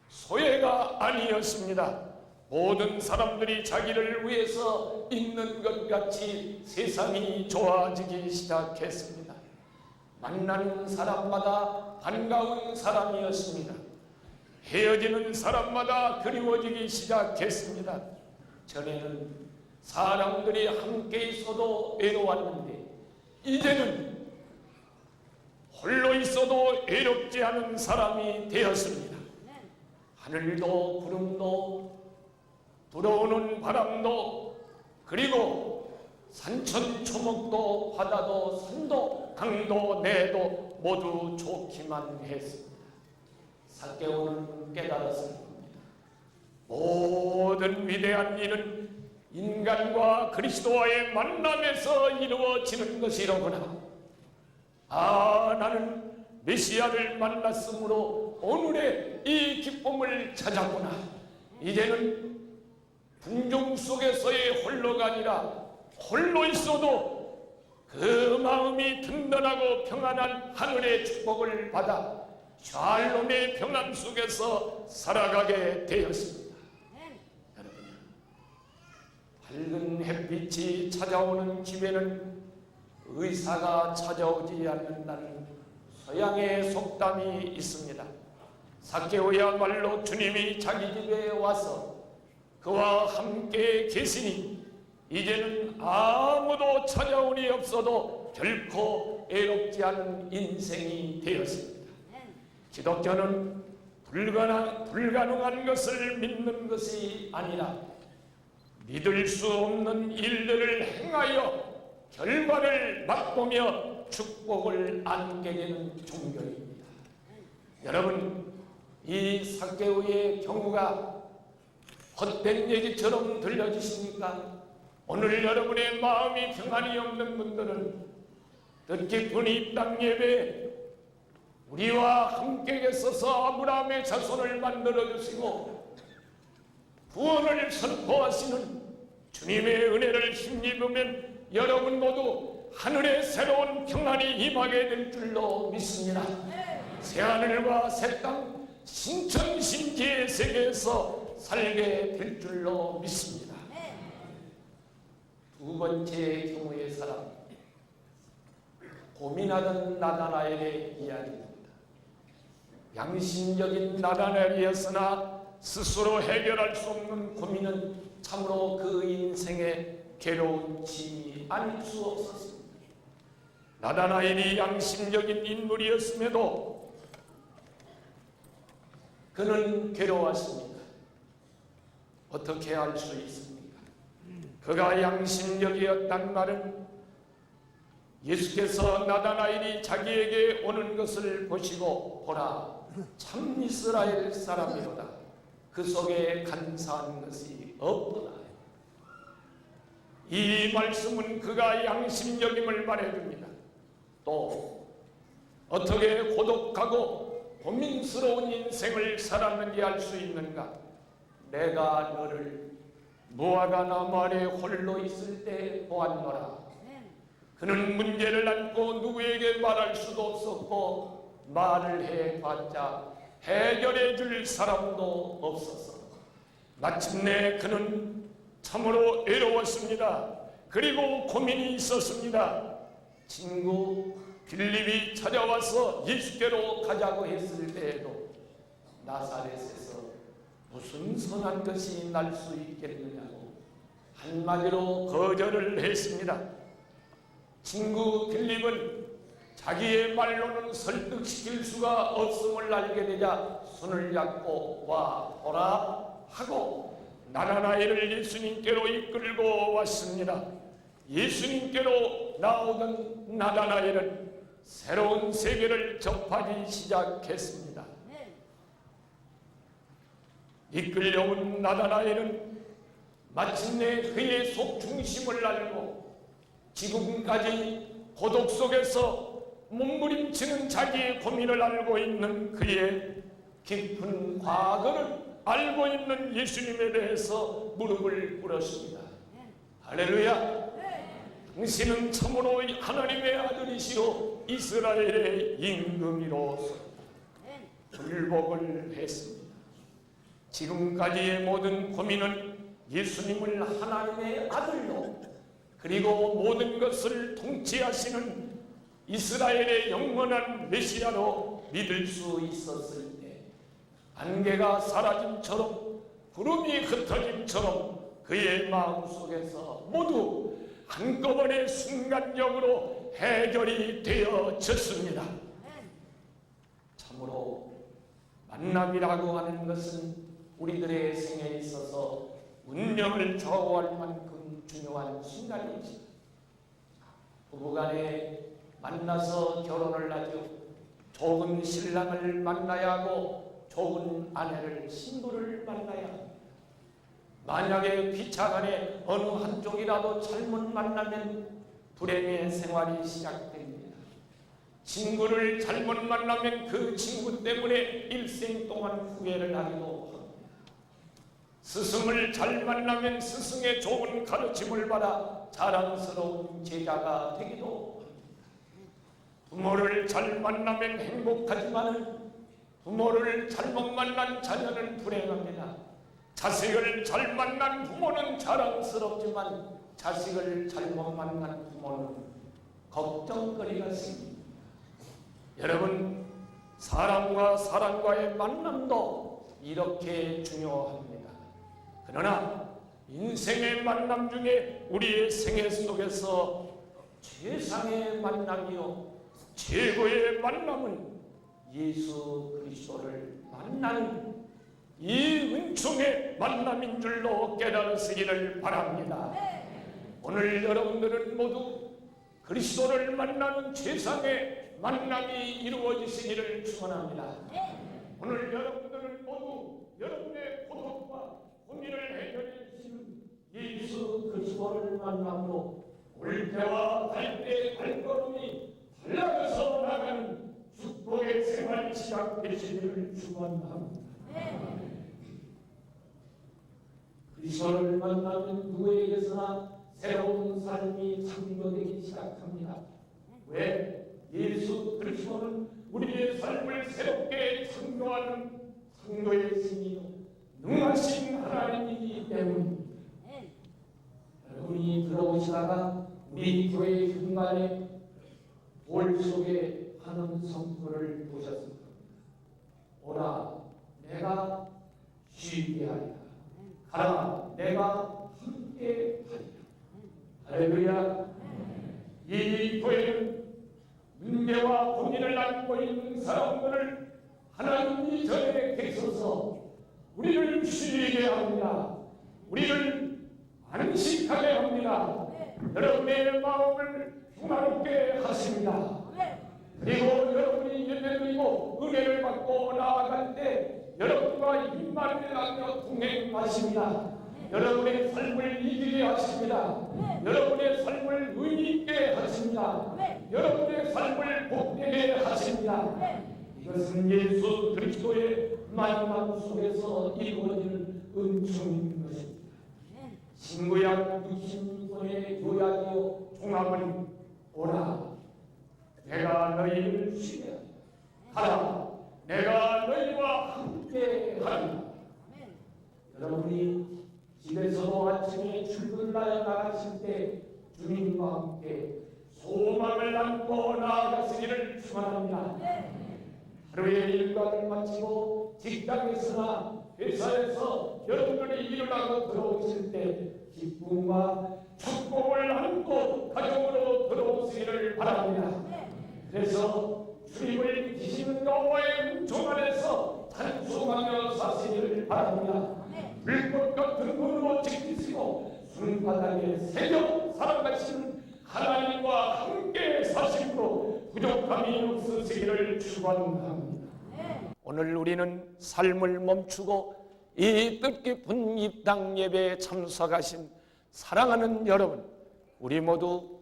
소외가 아니었습니다. 모든 사람들이 자기를 위해서 있는 것 같이 세상이 좋아지기 시작했습니다. 만나는 사람마다 반가운 사람이었습니다. 헤어지는 사람마다 그리워지기 시작했습니다. 전에는 사람들이 함께 있어도 외로웠는데 이제는 홀로 있어도 외롭지 않은 사람이 되었습니다. 하늘도 구름도 불어오는 바람도 그리고 산천초목도 바다도 산도 강도 내도 모두 좋기만 했습니다. 삭개오는 깨달았을 겁니다. 모든 위대한 일은 인간과 그리스도와의 만남에서 이루어지는 것이로구나. 나는 메시아를 만났으므로 오늘의 이 기쁨을 찾았구나. 이제는 궁중 속에서의 홀로가 아니라 홀로 있어도 그 마음이 든든하고 평안한 하늘의 축복을 받아 샬롬의 평안 속에서 살아가게 되었습니다. 여러분, 밝은 햇빛이 찾아오는 집에는 의사가 찾아오지 않는다는 서양의 속담이 있습니다. 삭개오야말로 주님이 자기 집에 와서 그와 함께 계시니 이제는 아무도 찾아오니 없어도 결코 애롭지 않은 인생이 되었습니다. 기독교는 불가능한 것을 믿는 것이 아니라 믿을 수 없는 일들을 행하여 결과를 맛보며 축복을 안게 되는 종교입니다. 여러분, 이 삭개오의 경우가 헛된 얘기처럼 들려지십니까? 오늘 여러분의 마음이 평안이 없는 분들은 뜻깊은 이 땅 예배 우리와 함께 계셔서 아브라함의 자손을 만들어 주시고 구원을 선포하시는 주님의 은혜를 힘입으면 여러분 모두 하늘의 새로운 평안이 임하게 될 줄로 믿습니다. 새하늘과 새 땅 신천신지의 세계에서 살게 될 줄로 믿습니다. 두 번째 경우의 사람, 고민하던 나다나엘의 이야기입니다. 양심적인 나다나엘이었으나 스스로 해결할 수 없는 고민은 참으로 그 인생의 괴로운 짐이 아닐 수 없었습니다. 나다나엘이 양심적인 인물이었음에도 그는 괴로웠습니다. 어떻게 알 수 있습니까? 그가 양심적이었단 말은 예수께서 나다나엘이 자기에게 오는 것을 보시고 보라 참 이스라엘 사람이로다. 그 속에 간사한 것이 없구나. 이 말씀은 그가 양심적임을 말해줍니다. 또 어떻게 고독하고 고민스러운 인생을 살았는지 알 수 있는가? 내가 너를 무화과 나무 아래 홀로 있을 때 보았노라. 그는 문제를 안고 누구에게 말할 수도 없었고 말을 해봤자 해결해 줄 사람도 없었어. 마침내 그는 참으로 외로웠습니다. 그리고 고민이 있었습니다. 친구 빌립이 찾아와서 예수께로 가자고 했을 때에도 나사렛에서 무슨 선한 것이 날 수 있겠느냐고 한마디로 거절을 했습니다. 친구 빌립은 자기의 말로는 설득시킬 수가 없음을 알게 되자 손을 잡고 와 보라 하고 나다나엘을 예수님께로 이끌고 왔습니다. 예수님께로 나오던 나다나엘은 새로운 세계를 접하기 시작했습니다. 이끌려온 나다나엘은 마침내 그의 속중심을 알고 지금까지 고독 속에서 몸부림치는 자기의 고민을 알고 있는 그의 깊은 과거를 알고 있는 예수님에 대해서 무릎을 꿇었습니다. 할렐루야. 당신은 참으로 하나님의 아들이시오 이스라엘의 임금이로서 굴복을 했습니다. 지금까지의 모든 고민은 예수님을 하나님의 아들로 그리고 모든 것을 통치하시는 이스라엘의 영원한 메시아로 믿을 수 있었을 때 안개가 사라짐처럼 구름이 흩어짐처럼 그의 마음속에서 모두 한꺼번에 순간적으로 해결이 되어졌습니다. 참으로 만남이라고 하는 것은 우리들의 생에 있어서 운명을 좌우할 만큼 중요한 순간입니다. 부부간에 만나서 결혼을 하죠. 좋은 신랑을 만나야 하고 좋은 아내를 신부를 만나야 합니다. 만약에 비차간에 어느 한쪽이라도 잘못 만나면 불행의 생활이 시작됩니다. 친구를 잘못 만나면 그 친구 때문에 일생 동안 후회를 하기도 합니다. 스승을 잘 만나면 스승의 좋은 가르침을 받아 자랑스러운 제자가 되기도 합니다. 부모를 잘 만나면 행복하지만 부모를 잘못 만난 자녀는 불행합니다. 자식을 잘 만난 부모는 자랑스럽지만 자식을 잘못 만난 부모는 걱정거리가 생깁니다. 여러분, 사람과 사람과의 만남도 이렇게 중요합니다. 그러나 인생의 만남 중에 우리의 생애 속에서 최상의 만남이요 최고의 만남은 예수 그리스도를 만나는 이 은총의 만남인 줄로 깨달으시기를 바랍니다. 오늘 여러분들은 모두 그리스도를 만나는 최상의 만남이 이루어지시기를 축원합니다. 오늘 여러분들은 모두 여러분의 고통과 고민을 해결해 주시는 예수 그리스도를 만남으로 올때와 갈때 발걸음이 달라져서 나가는 축복의 생활이 시작되시기를 축원합니다. 그리스도를 만나면 누구에게서나 새로운 삶이 창조되기 시작합니다. 왜? 예수 그리스도는 우리의 삶을 새롭게 창조하는 창조의 신이요 능하신 하나님이기 때문입니다. 여러분이 들어오시다가 우리 교회 현관에 돌 속에 하는 선포를 보셨을 겁니다. 오라 내가 쉬게 하리라. 가라 내가 함께 하리라. 할렐루야. 이 교회는 문제와 고민을 안고 있는 사람들을 하나님이 전에 계셔서 우리를 쉬게 합니다. 우리를 안식하게 합니다. 여러분의 마음을 평화롭게 하십니다. 그리고 여러분이 예배드리고 은혜를 받고 나아갈 때 여러분과 입만을 나누며 동행하십니다. 여러분의 삶을 이기게 하십니다. 여러분의 삶을 의미 있게 하십니다. 여러분의 삶을 복되게 하십니다. 이것은 예수 그리스도의 만남 속에서 이루어지는 은총인 것입니다. 신구약 66권의 요약이요 종합은 오라 내가 너희를 쉬게 하리라 가라 내가 너희와 함께 하리라. 여러분이 집에서도 아침에 출근하여 나가실 때 주님과 함께 소망을 안고 나아가시기를 축원합니다. 하루의 일과를 마치고 직장에서나 회사에서 여러분들이 일을 하고 들어오실 때 기쁨과 축복을 안고 가정으로 들어오시기를 바랍니다. 그래서 주님을 믿으시는 여호와의 은총 안에서 찬송하며 사시기를 바랍니다. 불꽃 같은 눈으로 지키시고 손바닥에 새겨 살아가시는 하나님과 함께 사심으로 부족함이 없으시기를 축원합니다. 오늘 우리는 삶을 멈추고 이 뜻깊은 입당 예배에 참석하신 사랑하는 여러분, 우리 모두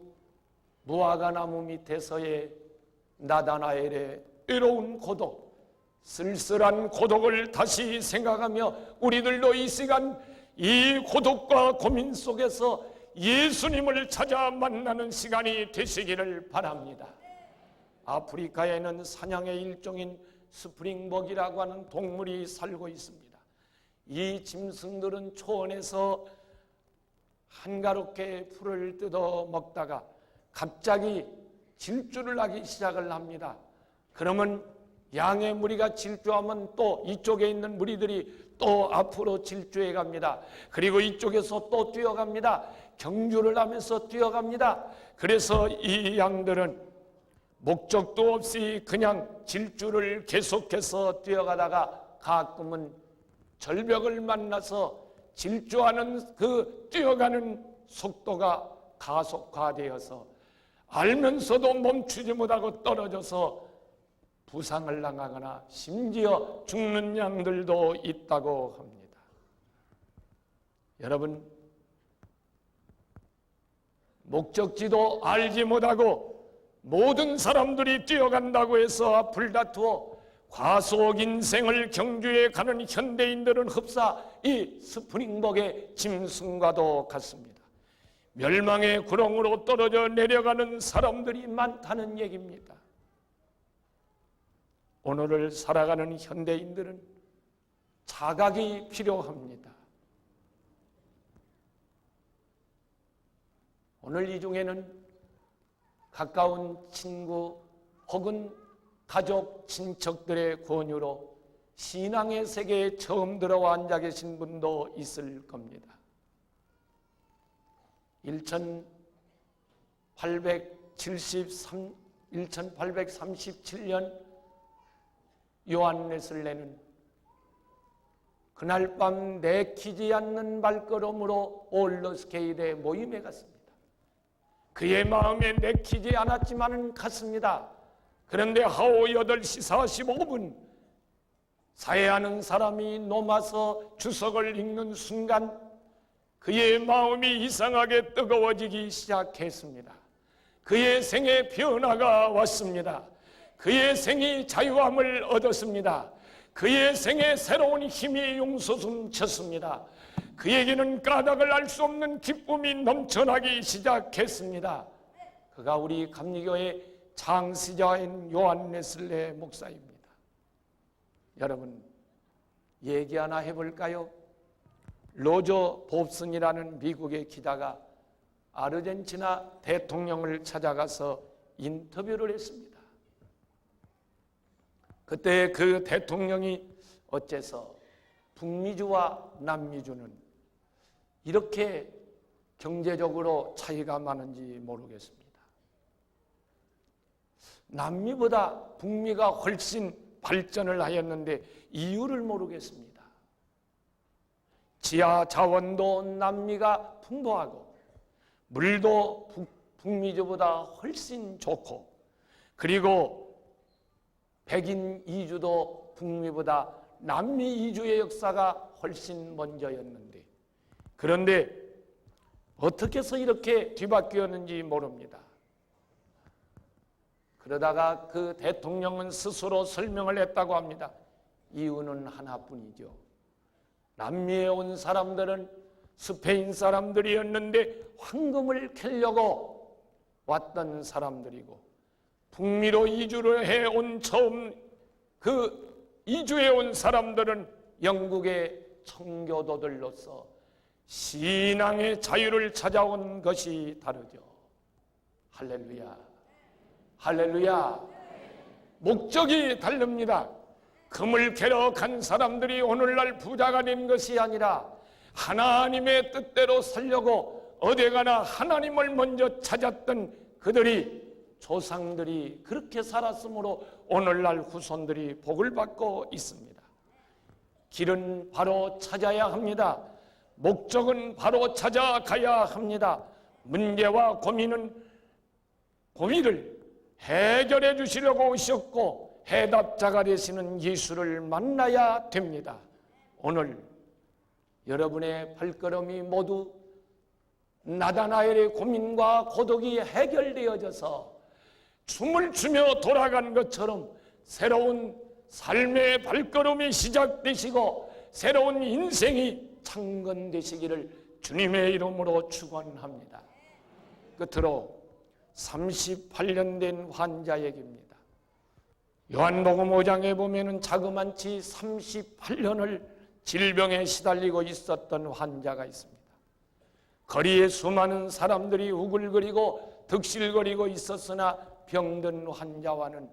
무화과 나무 밑에서의 나다나엘의 외로운 고독, 쓸쓸한 고독을 다시 생각하며 우리들도 이 시간 이 고독과 고민 속에서 예수님을 찾아 만나는 시간이 되시기를 바랍니다. 아프리카에는 사냥의 일종인 스프링복이라고 하는 동물이 살고 있습니다. 이 짐승들은 초원에서 한가롭게 풀을 뜯어 먹다가 갑자기 질주를 하기 시작을 합니다. 그러면 양의 무리가 질주하면 또 이쪽에 있는 무리들이 또 앞으로 질주해 갑니다. 그리고 이쪽에서 또 뛰어갑니다. 경주를 하면서 뛰어갑니다. 그래서 이 양들은 목적도 없이 그냥 질주를 계속해서 뛰어가다가 가끔은 절벽을 만나서 질주하는 그 뛰어가는 속도가 가속화되어서 알면서도 멈추지 못하고 떨어져서 부상을 당하거나 심지어 죽는 양들도 있다고 합니다. 여러분, 목적지도 알지 못하고 모든 사람들이 뛰어간다고 해서 앞을 다투어 과속 인생을 경주해 가는 현대인들은 흡사 이 스프링복의 짐승과도 같습니다. 멸망의 구렁으로 떨어져 내려가는 사람들이 많다는 얘기입니다. 오늘을 살아가는 현대인들은 자각이 필요합니다. 오늘 이 중에는 가까운 친구 혹은 가족, 친척들의 권유로 신앙의 세계에 처음 들어와 앉아 계신 분도 있을 겁니다. 1837년 요한네슬레는 그날 밤 내키지 않는 발걸음으로 올러스케이드의 모임에 갔습니다. 그의 마음에 내키지 않았지만은 갔습니다. 그런데 하오 8시 45분 사회하는 사람이 넘어서 주석을 읽는 순간 그의 마음이 이상하게 뜨거워지기 시작했습니다. 그의 생에 변화가 왔습니다. 그의 생이 자유함을 얻었습니다. 그의 생에 새로운 힘이 용솟음쳤습니다. 그에게는 까닭을 알 수 없는 기쁨이 넘쳐나기 시작했습니다. 그가 우리 감리교의 창시자인 요한네슬레 목사입니다. 여러분, 얘기 하나 해볼까요? 로저 봅슨이라는 미국의 기자가 아르헨티나 대통령을 찾아가서 인터뷰를 했습니다. 그때 그 대통령이 어째서 북미주와 남미주는 이렇게 경제적으로 차이가 많은지 모르겠습니다. 남미보다 북미가 훨씬 발전을 하였는데 이유를 모르겠습니다. 지하 자원도 남미가 풍부하고 물도 북미주보다 훨씬 좋고 그리고 백인 이주도 북미보다 남미 이주의 역사가 훨씬 먼저였는데 그런데 어떻게 해서 이렇게 뒤바뀌었는지 모릅니다. 그러다가 그 대통령은 스스로 설명을 했다고 합니다. 이유는 하나뿐이죠. 남미에 온 사람들은 스페인 사람들이었는데 황금을 캐려고 왔던 사람들이고 북미로 이주를 해온 처음 그 이주해 온 사람들은 영국의 청교도들로서 신앙의 자유를 찾아온 것이 다르죠. 할렐루야. 할렐루야. 목적이 다릅니다. 금을 캐러 간 사람들이 오늘날 부자가 된 것이 아니라 하나님의 뜻대로 살려고 어디 가나 하나님을 먼저 찾았던 그들이 조상들이 그렇게 살았으므로 오늘날 후손들이 복을 받고 있습니다. 길은 바로 찾아야 합니다. 목적은 바로 찾아가야 합니다. 문제와 고민을 해결해 주시려고 오셨고 해답자가 되시는 예수를 만나야 됩니다. 오늘 여러분의 발걸음이 모두 나다나엘의 고민과 고독이 해결되어져서 춤을 추며 돌아간 것처럼 새로운 삶의 발걸음이 시작되시고 새로운 인생이 창건되시기를 주님의 이름으로 축원합니다. 끝으로 38년 된 환자 얘기입니다. 요한복음 5장에 보면은 자그만치 38년을 질병에 시달리고 있었던 환자가 있습니다. 거리에 수많은 사람들이 우글거리고 득실거리고 있었으나 병든 환자와는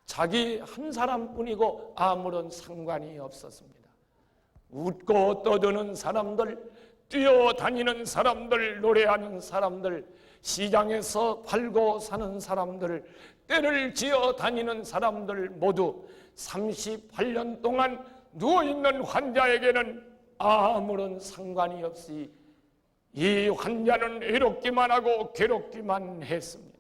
자기 한 사람뿐이고 아무런 상관이 없었습니다. 웃고 떠드는 사람들, 뛰어다니는 사람들, 노래하는 사람들, 시장에서 팔고 사는 사람들, 때를 지어 다니는 사람들 모두 38년 동안 누워있는 환자에게는 아무런 상관이 없이 이 환자는 외롭기만 하고 괴롭기만 했습니다.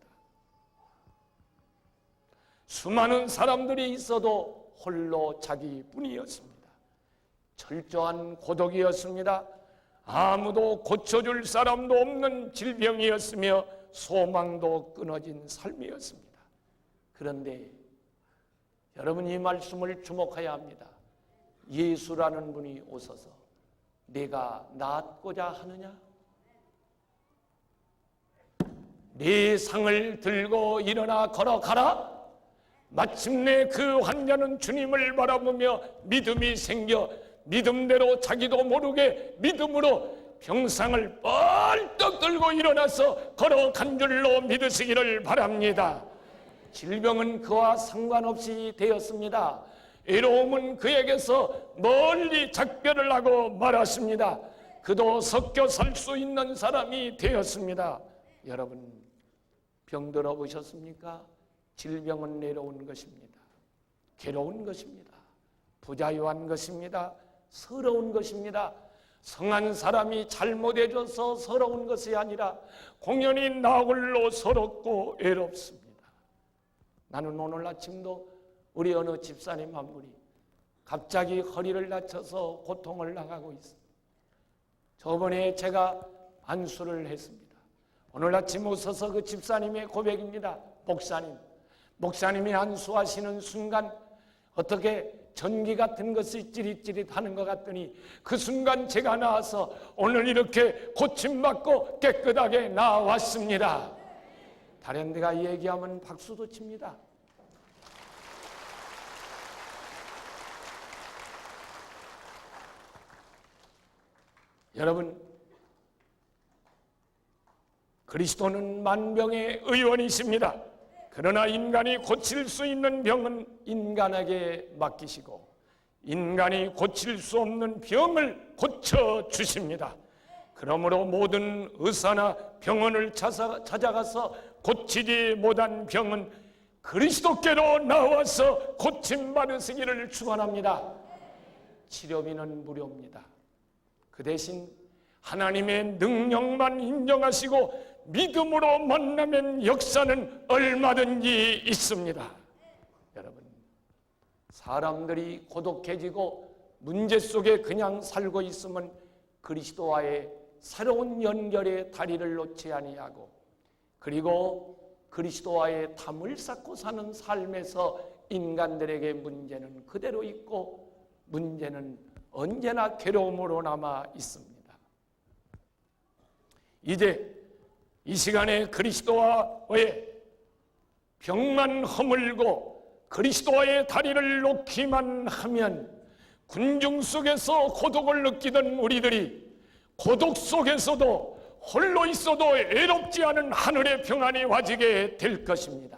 수많은 사람들이 있어도 홀로 자기뿐이었습니다. 철저한 고독이었습니다. 아무도 고쳐줄 사람도 없는 질병이었으며 소망도 끊어진 삶이었습니다. 그런데 여러분 이 말씀을 주목해야 합니다. 예수라는 분이 오셔서 내가 낫고자 하느냐? 네 상을 들고 일어나 걸어가라. 마침내 그 환자는 주님을 바라보며 믿음이 생겨 믿음대로 자기도 모르게 믿음으로 병상을 뻘떡 들고 일어나서 걸어간 줄로 믿으시기를 바랍니다. 질병은 그와 상관없이 되었습니다. 외로움은 그에게서 멀리 작별을 하고 말았습니다. 그도 섞여 살 수 있는 사람이 되었습니다. 여러분 병들어 보셨습니까? 질병은 내려온 것입니다. 괴로운 것입니다. 부자유한 것입니다. 서러운 것입니다. 성한 사람이 잘못해줘서 서러운 것이 아니라 공연히 나 홀로 서럽고 외롭습니다. 나는 오늘 아침도 우리 어느 집사님 한 분이 갑자기 허리를 다쳐서 고통을 당하고 있습니다. 저번에 제가 안수를 했습니다. 오늘 아침 오셔서 그 집사님의 고백입니다. 목사님이 안수하시는 순간 어떻게 전기 같은 것이 찌릿찌릿하는 것 같더니 그 순간 제가 나와서 오늘 이렇게 고침받고 깨끗하게 나왔습니다. 다른 데가 얘기하면 박수도 칩니다. 여러분 그리스도는 만병의 의원이십니다. 그러나 인간이 고칠 수 있는 병은 인간에게 맡기시고 인간이 고칠 수 없는 병을 고쳐주십니다. 그러므로 모든 의사나 병원을 찾아가서 고치지 못한 병은 그리스도께로 나와서 고침받으시기를 축원합니다. 치료비는 무료입니다. 그 대신 하나님의 능력만 인정하시고 믿음으로 만나면 역사는 얼마든지 있습니다. 여러분, 사람들이 고독해지고 문제 속에 그냥 살고 있으면 그리스도와의 새로운 연결의 다리를 놓지 아니하고, 그리고 그리스도와의 담을 쌓고 사는 삶에서 인간들에게 문제는 그대로 있고 문제는 언제나 괴로움으로 남아 있습니다. 이제 이 시간에 그리스도와의 병만 허물고 그리스도와의 다리를 놓기만 하면 군중 속에서 고독을 느끼던 우리들이 고독 속에서도 홀로 있어도 외롭지 않은 하늘의 평안이 와지게 될 것입니다.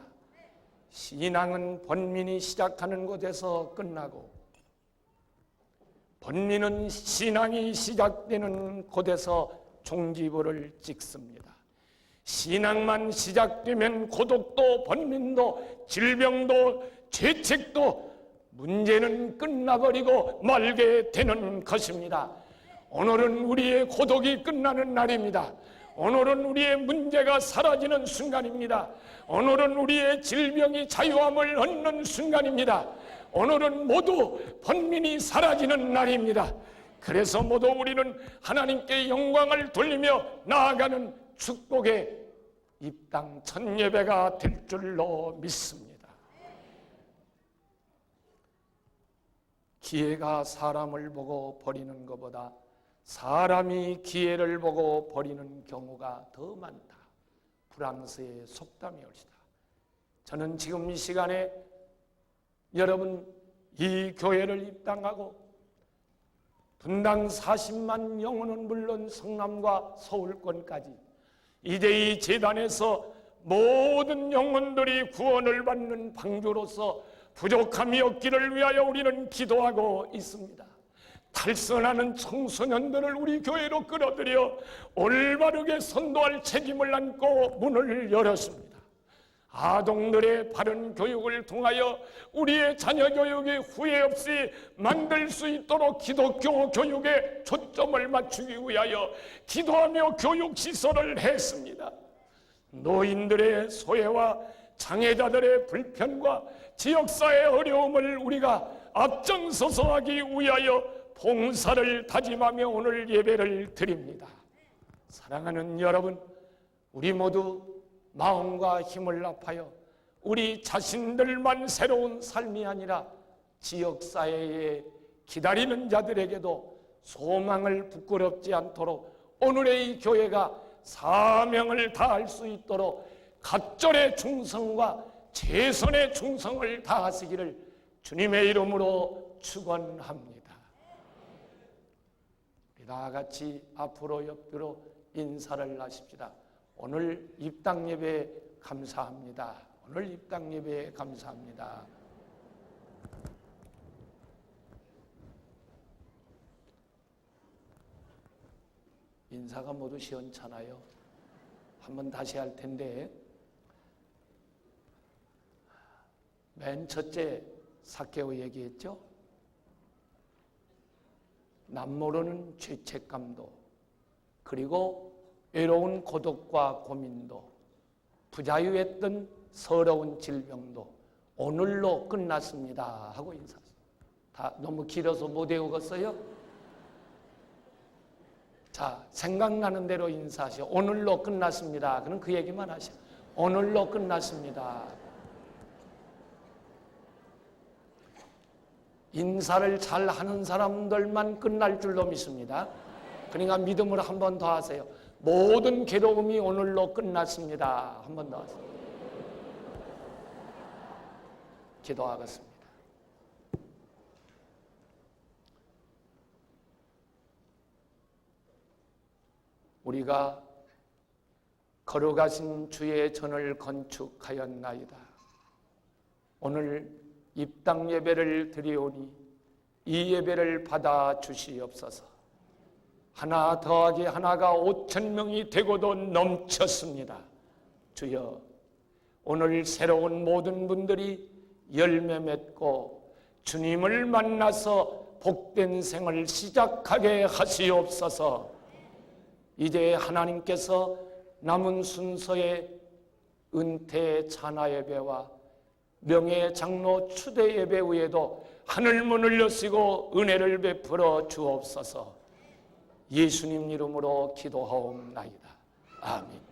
신앙은 번민이 시작하는 곳에서 끝나고, 번민은 신앙이 시작되는 곳에서 종지부를 찍습니다. 신앙만 시작되면 고독도 번민도 질병도 죄책도 문제는 끝나버리고 말게 되는 것입니다. 오늘은 우리의 고독이 끝나는 날입니다. 오늘은 우리의 문제가 사라지는 순간입니다. 오늘은 우리의 질병이 자유함을 얻는 순간입니다. 오늘은 모두 번민이 사라지는 날입니다. 그래서 모두 우리는 하나님께 영광을 돌리며 나아가는 축복의 입당 첫 예배가 될 줄로 믿습니다. 기회가 사람을 보고 버리는 것보다 사람이 기회를 보고 버리는 경우가 더 많다. 프랑스의 속담이 옳시다. 저는 지금 이 시간에 여러분 이 교회를 입당하고 분당 40만 영혼은 물론 성남과 서울권까지 이제 이 재단에서 모든 영혼들이 구원을 받는 방주로서 부족함이 없기를 위하여 우리는 기도하고 있습니다. 탈선하는 청소년들을 우리 교회로 끌어들여 올바르게 선도할 책임을 안고 문을 열었습니다. 아동들의 바른 교육을 통하여 우리의 자녀 교육이 후회 없이 만들 수 있도록 기독교 교육에 초점을 맞추기 위하여 기도하며 교육시설을 했습니다. 노인들의 소외와 장애자들의 불편과 지역사회의 어려움을 우리가 앞장서서 하기 위하여 봉사를 다짐하며 오늘 예배를 드립니다. 사랑하는 여러분, 우리 모두 마음과 힘을 합하여 우리 자신들만 새로운 삶이 아니라 지역사회에 기다리는 자들에게도 소망을 부끄럽지 않도록 오늘의 이 교회가 사명을 다할 수 있도록 갑절의 충성과 최선의 충성을 다하시기를 주님의 이름으로 축원합니다. 다 같이 앞으로 옆으로 인사를 하십시다. 오늘 입당 예배 감사합니다. 오늘 입당 예배 감사합니다. 인사가 모두 시원찮아요. 한번 다시 할 텐데, 맨 첫째 삭개오 얘기했죠. 남모르는 죄책감도, 그리고 외로운 고독과 고민도, 부자유했던 서러운 질병도 오늘로 끝났습니다 하고 인사했어요. 다 너무 길어서 못 외우겠어요? 자, 생각나는 대로 인사하시오. 오늘로 끝났습니다. 그럼 그 얘기만 하시오. 오늘로 끝났습니다. 인사를 잘 하는 사람들만 끝날 줄로 믿습니다. 그러니까 믿음으로 한 번 더 하세요. 모든 괴로움이 오늘로 끝났습니다. 한 번 더 하세요. 기도하겠습니다. 우리가 걸어가신 주의 전을 건축하였나이다. 오늘 입당 예배를 드리오니 이 예배를 받아 주시옵소서. 하나 더하기 하나가 5,000명이 되고도 넘쳤습니다. 주여, 오늘 새로운 모든 분들이 열매 맺고 주님을 만나서 복된 생을 시작하게 하시옵소서. 이제 하나님께서 남은 순서의 은퇴 찬화 예배와 명예 장로 추대 예배 후에도 하늘 문을 여시고 은혜를 베풀어 주옵소서. 예수님 이름으로 기도하옵나이다. 아멘.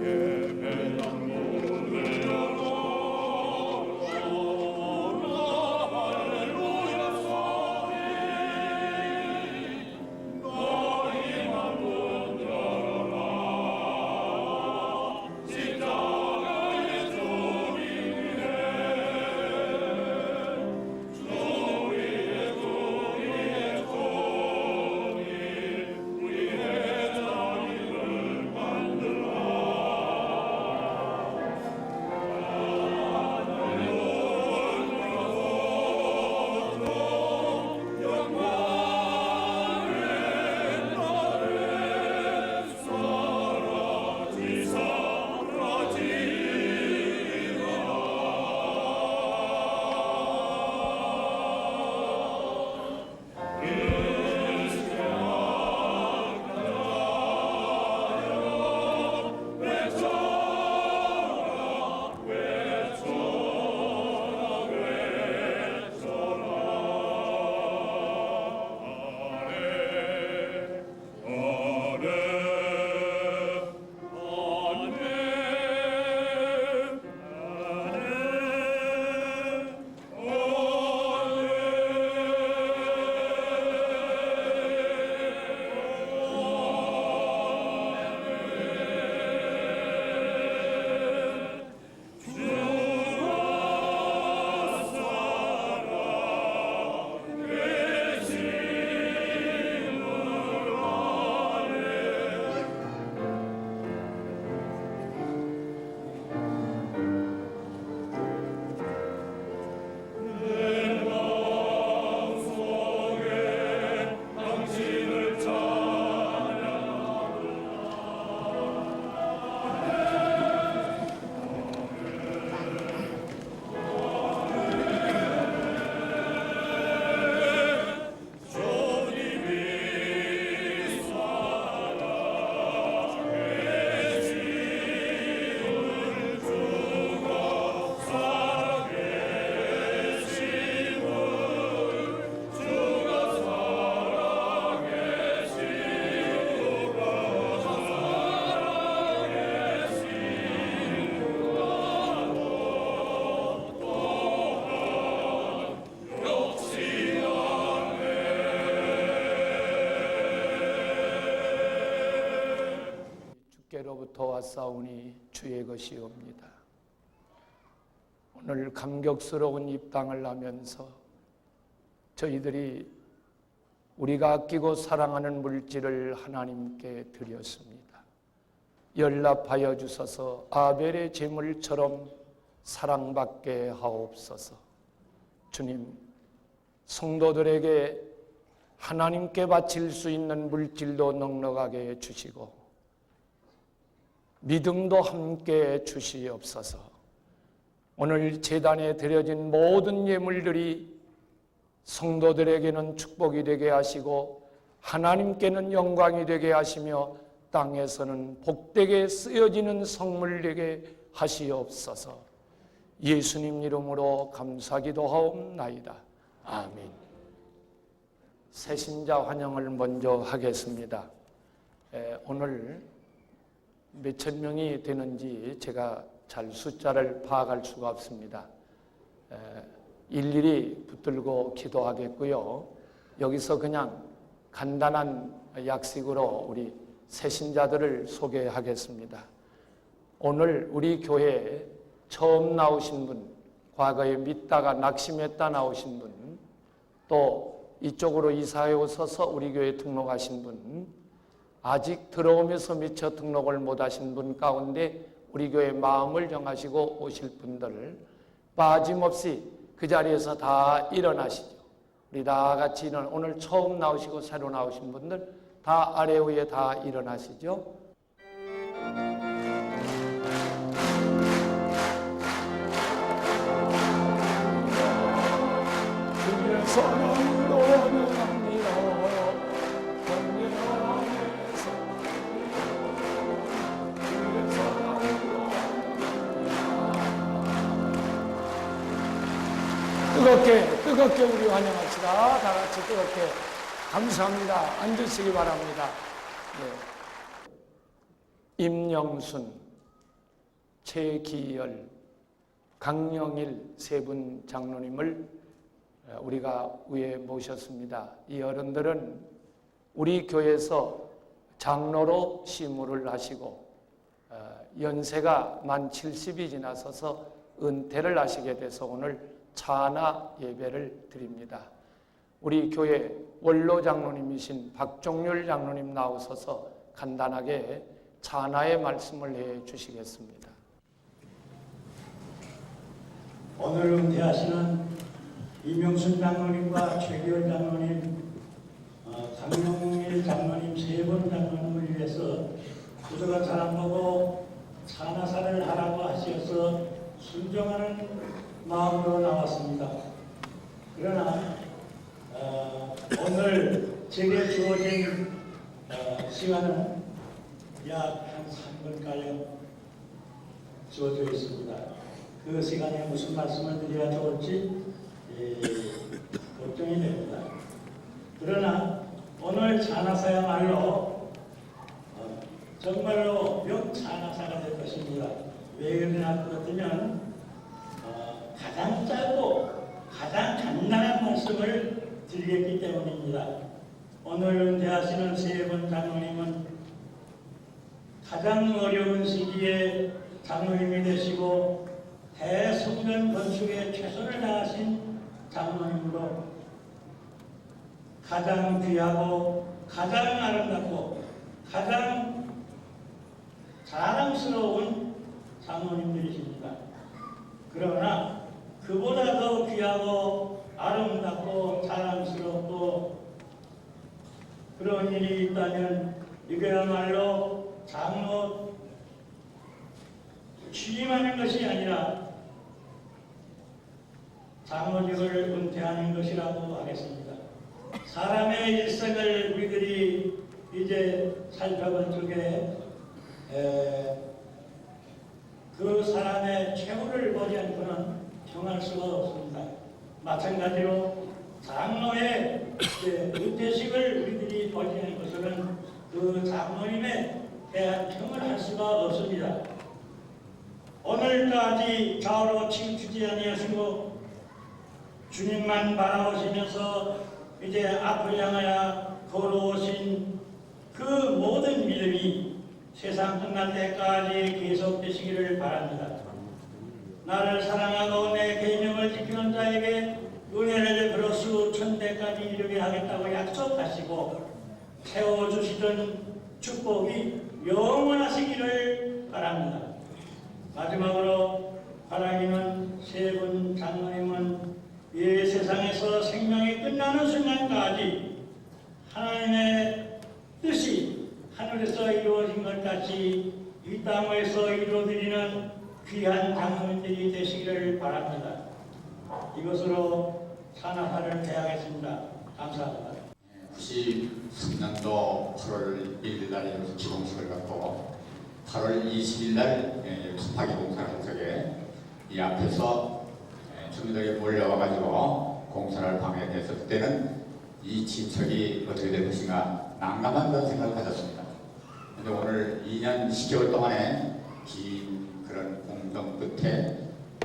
예배당 문을 예로부터 왔사오니 주의 것이옵니다. 오늘 감격스러운 입당을 하면서 저희들이 우리가 아끼고 사랑하는 물질을 하나님께 드렸습니다. 연락하여 주셔서 아벨의 제물처럼 사랑받게 하옵소서. 주님, 성도들에게 하나님께 바칠 수 있는 물질도 넉넉하게 주시고 믿음도 함께 주시옵소서. 오늘 제단에 드려진 모든 예물들이 성도들에게는 축복이 되게 하시고 하나님께는 영광이 되게 하시며 땅에서는 복되게 쓰여지는 성물 되게 하시옵소서. 예수님 이름으로 감사기도하옵나이다. 아멘. 새신자 환영을 먼저 하겠습니다. 오늘 몇천 명이 되는지 제가 잘 숫자를 파악할 수가 없습니다. 일일이 붙들고 기도하겠고요. 여기서 그냥 간단한 약식으로 우리 새신자들을 소개하겠습니다. 오늘 우리 교회에 처음 나오신 분, 과거에 믿다가 낙심했다 나오신 분, 또 이쪽으로 이사해 오셔서 우리 교회에 등록하신 분, 아직 들어오면서 미처 등록을 못하신 분 가운데 우리 교회 마음을 정하시고 오실 분들 빠짐없이 그 자리에서 다 일어나시죠. 우리 다 같이 오늘 처음 나오시고 새로 나오신 분들 다 아래 위에 다 일어나시죠. 사랑으로 원합니다. 뜨겁게 우리 환영합시다. 다 같이 뜨겁게 감사합니다. 앉으시기 바랍니다. 네. 임영순, 최기열, 강영일 세 분 장로님을 우리가 위에 모셨습니다. 이 어른들은 우리 교회에서 장로로 시무를 하시고 연세가 만 70이 지나서서 은퇴를 하시게 돼서 오늘 차나 예배를 드립니다. 우리 교회 원로 장로님이신 박종률 장로님 나오셔서 간단하게 차나의 말씀을 해 주시겠습니다. 오늘 은퇴하시는 임영순 장로님과 최기열 장로님, 강용일 장로님 세 분 장로님을 위해서 구조가 잘 안 보고 차나사를 하라고 하셔서 순종하는 마음으로 나왔습니다. 그러나 오늘 제게 주어진 시간은 약 한 3분가량 주어져 있습니다. 그 시간에 무슨 말씀을 드려야 좋을지 걱정이 됩니다. 그러나 오늘 차나사야말로 정말로 명차나사가 될 것입니다. 왜 그러냐 그렇다면 가장 짧고 가장 간단한 말씀을 드리겠기 때문입니다. 오늘 은퇴하시는 세 분 장로님은 가장 어려운 시기에 장로님이 되시고 대성전 건축에 최선을 다하신 장로님으로 가장 귀하고 가장 아름답고 가장 자랑스러운 장로님들이십니다. 그러나 그보다 더 귀하고 아름답고 자랑스럽고 그런 일이 있다면 이거야말로 장로 취임하는 것이 아니라 장로직을 은퇴하는 것이라고 하겠습니다. 사람의 일생을 우리들이 이제 살펴본 쪽에 그 사람의 최후를 보지 않고는 정할 수가 없습니다. 마찬가지로 장로의 은퇴식을 우리들이 보지 않고서는 그 장로님에 대한 평을 할 수가 없습니다. 오늘까지 좌우로 치우치지 아니하시고 주님만 바라보시면서 이제 앞을 향하여 걸어오신 그 모든 믿음이 세상 끝날 때까지 계속되시기를 바랍니다. 나를 사랑하고 내 계명을 지키는 자에게 은혜를 베풀어 수천대까지 이루게 하겠다고 약속하시고 세워주시던 축복이 영원하시기를 바랍니다. 마지막으로 바라기는 세 분 장로님은 이 세상에서 생명이 끝나는 순간까지 하나님의 뜻이 하늘에서 이루어진 것 같이 이 땅에서 이루어드리는 귀한 장로님들이 되시기를 바랍니다. 이것으로 산하사를 개하겠습니다. 감사합니다. 93년도 8월 1일 날 여기서 기공식을 갖고 8월 20일 날 파기 공사를 한 적에 이 앞에서 주민들이 몰려와가지고 공사를 방해해서 그때는 이 진척이 어떻게 될 것인가 난감한 그런 생각을 가졌습니다. 그런데 오늘 2년 10개월 동안의 긴 그런 공정 끝에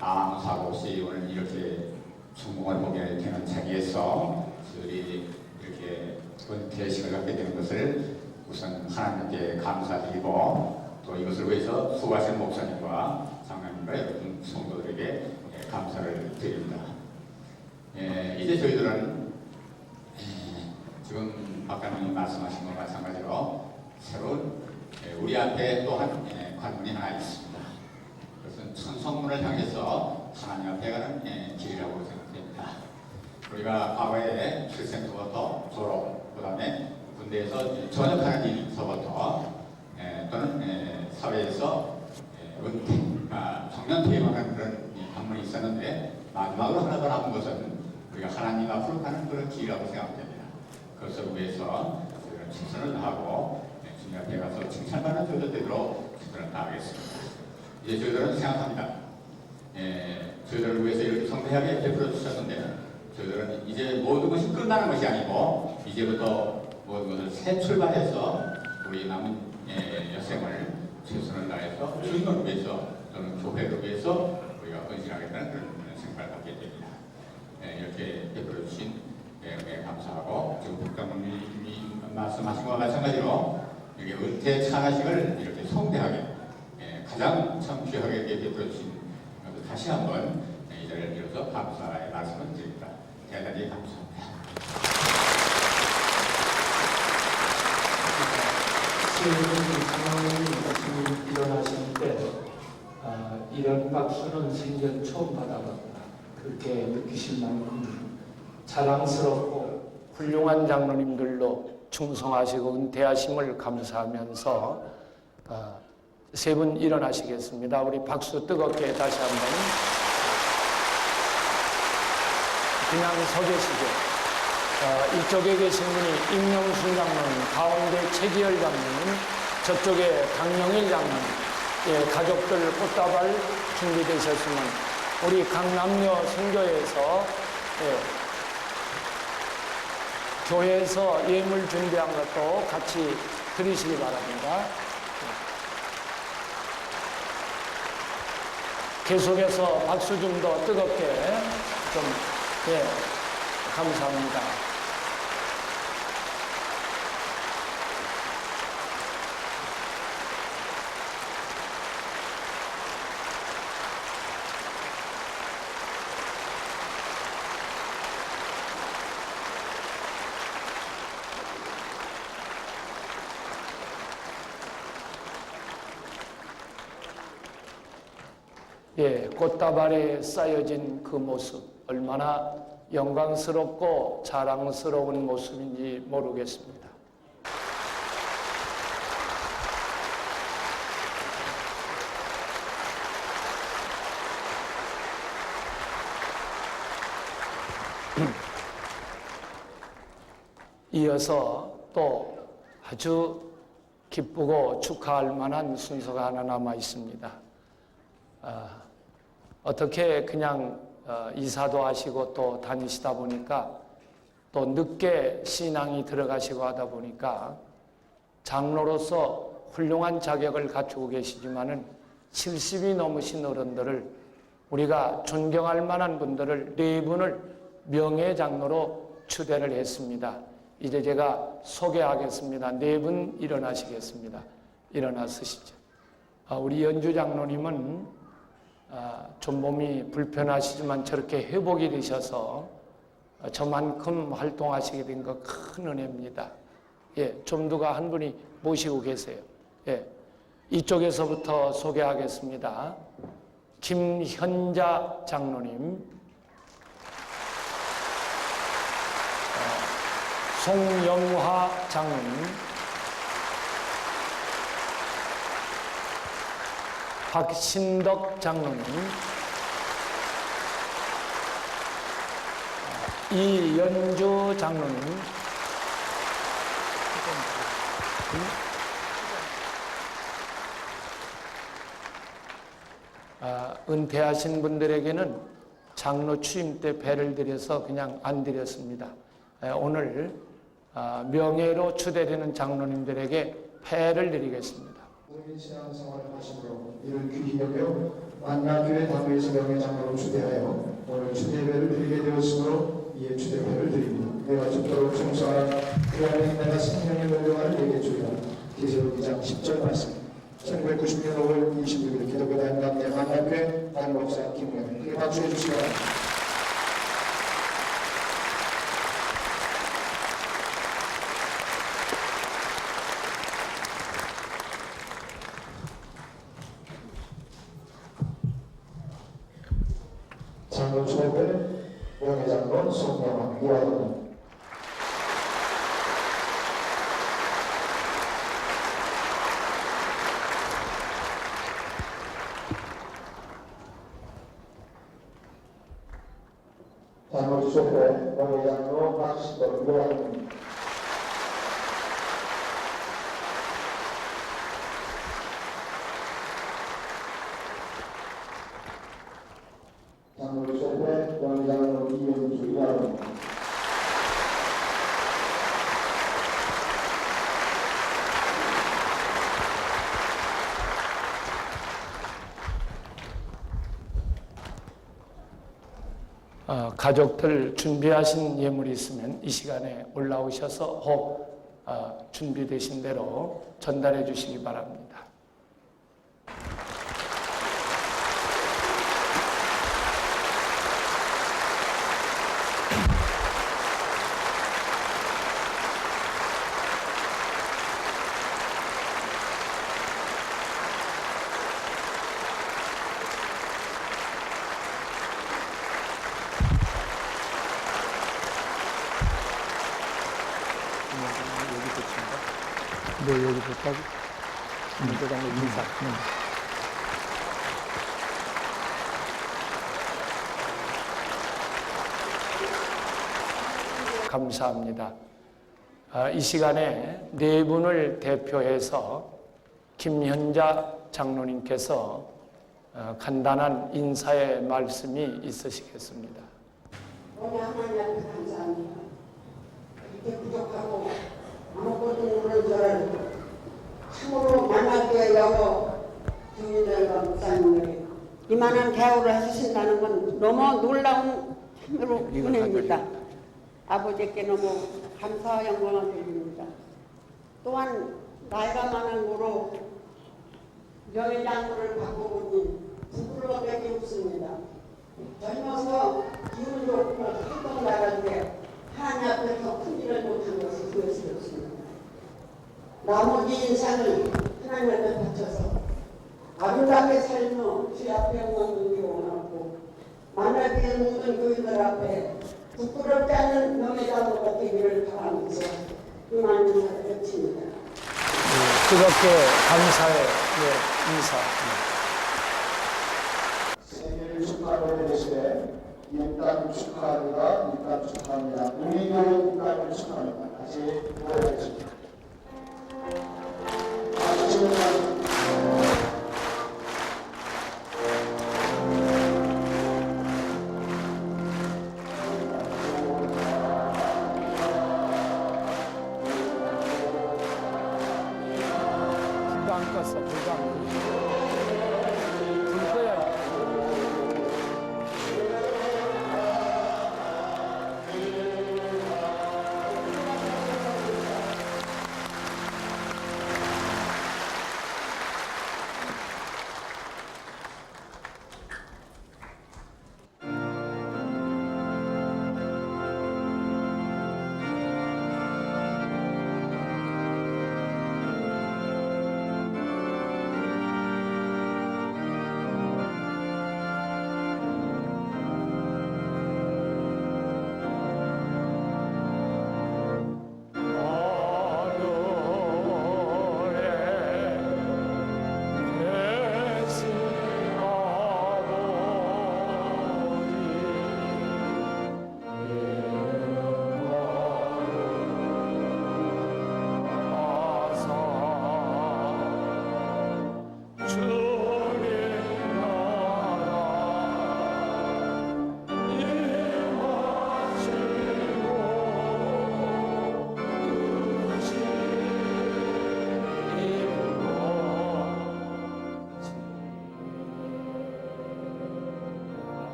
아무 사고 없이 오늘 이렇게 성공을 보게 되는 자리에서 저희 이렇게 은퇴식을 갖게 되는 것을 우선 하나님께 감사드리고 또 이것을 위해서 수고하신 목사님과 장로님과 여러분 성도들에게 감사를 드립니다. 이제 저희들은 지금 박관원님 말씀하신 것과 마찬가지로 새로운 우리 앞에 또한 관문이 하나 있습니다. 그것은 천성문을 향해서 하나님 앞에 가는 길이라고 생각됩니다. 우리가 과거에 출생서부터 졸업, 그 다음에 군대에서 전역하는 일서부터 또는 사회에서 은퇴, 청년 퇴임하는 그런 관문이 있었는데 마지막으로 하나 더 남은 것은 우리가 하나님 앞으로 가는 그런 길이라고 생각됩니다. 그것을 위해서 저희는 최선을 다하고 주님 앞에 가서 칭찬받는 저희들 되도록 최선을 다하겠습니다. 이제 저희들은 생각합니다. 저희들을 위해서 이렇게 성대하게 베풀어 주셨는데 저희들은 이제 모든 것이 끝나는 것이 아니고 이제부터 모든 것을 새 출발해서 우리 남은 여생을 최선을 다해서 주님을 위해서 또는 교회를 위해서 우리가 헌신하겠다는 그런 생각을 갖게 됩니다. 이렇게 베풀어 주신 감사하고 지금 국장님이 말씀하신 것과 마찬가지로 이렇게 은퇴 찬하식을 이렇게 성대하게 가장 참 귀하게 이렇게 베풀어 주신 것을 다시 한번 이 자리를 빌어서 감사의 말씀을 드립니다. 대단히 감사합니다. 장로님이 일어나실 때 이런 박수는 생전 처음 받아봤다. 그렇게 느끼실 만큼 자랑스럽고 훌륭한 장로님들로 충성하시고 은퇴하심을 감사하면서 세 분 일어나시겠습니다. 우리 박수 뜨겁게 다시 한번. 그냥 서 계시죠. 이쪽에 계신 분이 임영순 장로님, 가운데 최기열 장로님, 저쪽에 강영일 장로님, 가족들 꽃다발 준비되셨으면 우리 강남여 선교에서 교회에서 예물 준비한 것도 같이 드리시기 바랍니다. 계속해서 박수 좀 더 뜨겁게 좀 감사합니다. 꽃다발에 쌓여진 그 모습 얼마나 영광스럽고 자랑스러운 모습인지 모르겠습니다. 이어서 또 아주 기쁘고 축하할 만한 순서가 하나 남아 있습니다. 어떻게 그냥 이사도 하시고 또 다니시다 보니까 또 늦게 신앙이 들어가시고 하다 보니까 장로로서 훌륭한 자격을 갖추고 계시지만은 70이 넘으신 어른들을 우리가 존경할 만한 분들을 4분을 명예장로로 추대를 했습니다. 이제 제가 소개하겠습니다. 4분 일어나시겠습니다. 일어나 서시죠. 우리 연주 장로님은 좀 몸이 불편하시지만 저렇게 회복이 되셔서 저만큼 활동하시게 된 거 큰 은혜입니다. 예, 좀 누가 한 분이 모시고 계세요. 예, 이쪽에서부터 소개하겠습니다. 김현자 장로님, 송영화 장로님, 박신덕 장로님, 이연주 장로님, 은퇴하신 분들에게는 장로 취임 때 배를 드려서 그냥 안 드렸습니다. 오늘 명예로 추대되는 장로님들에게 배를 드리겠습니다. 국민 신앙생활을 하심으로 이를 귀히 여겨 만나교회 당회에서 명예장로로 추대하여 오늘 추대배를 드리게 되었으므로 이에 추대배를 드립니다. 내가 죽도록 충성하라. 그러하니 내가 생명의 노력을 내게 주리라. 계시록 2장 10절 말씀. 1990년 5월 26일 기독교 단감대 만나교회 단목사 김우영. 크게 박수해 주시기 바랍니다. 장로 초대 명예장로 송영환 이화동. 장로 초대 명예장로 박신덕 이화동. 장로 초대 명예장로 이연주 이화동. 가족들 준비하신 예물이 있으면 이 시간에 올라오셔서 혹 준비되신 대로 전달해 주시기 바랍니다. 네, 여기 붙다고. 문제장로 인사. 감사합니다. 이 시간에 네 분을 대표해서 김현자 장로님께서 간단한 인사의 말씀이 있으시겠습니다. 오늘 하나님께 감사합니다. 이렇게 부족하고 아무것도 모르는 저를 참으로 만나게 여겨 주민들과 목사님들이 이만한 대우를 해주신다는 건 너무 놀라운 참으로 은혜입니다. 아버지께 너무 감사와 영광을 드립니다. 또한 나이가 많은 고로 명예장로를 받고 보니 부끄러움밖에 없습니다. 젊어서 기운 좋고 활동 나가는데 하나님 앞에서 큰 일을 못한 것이 후회스럽습니다. 나머지 인생을 하나님 앞에 바쳐서 아름답게 살며 주 앞에 영광 돌리기 원하고 만나게 모든 교인들 앞에 부끄럽지 않는 명예장로가 되기를 바라면서 이만 인사를 드립니다. 뜨겁게 감사의 인사. 생일을 축하하는 대신에 일단 축하합니다. 일단 축하합니다. 우리 교회 일단을 축하합니다. 다시 보여드리겠습니다. 불도 안 껐어. 불도 안 껐어. 불 꺼야.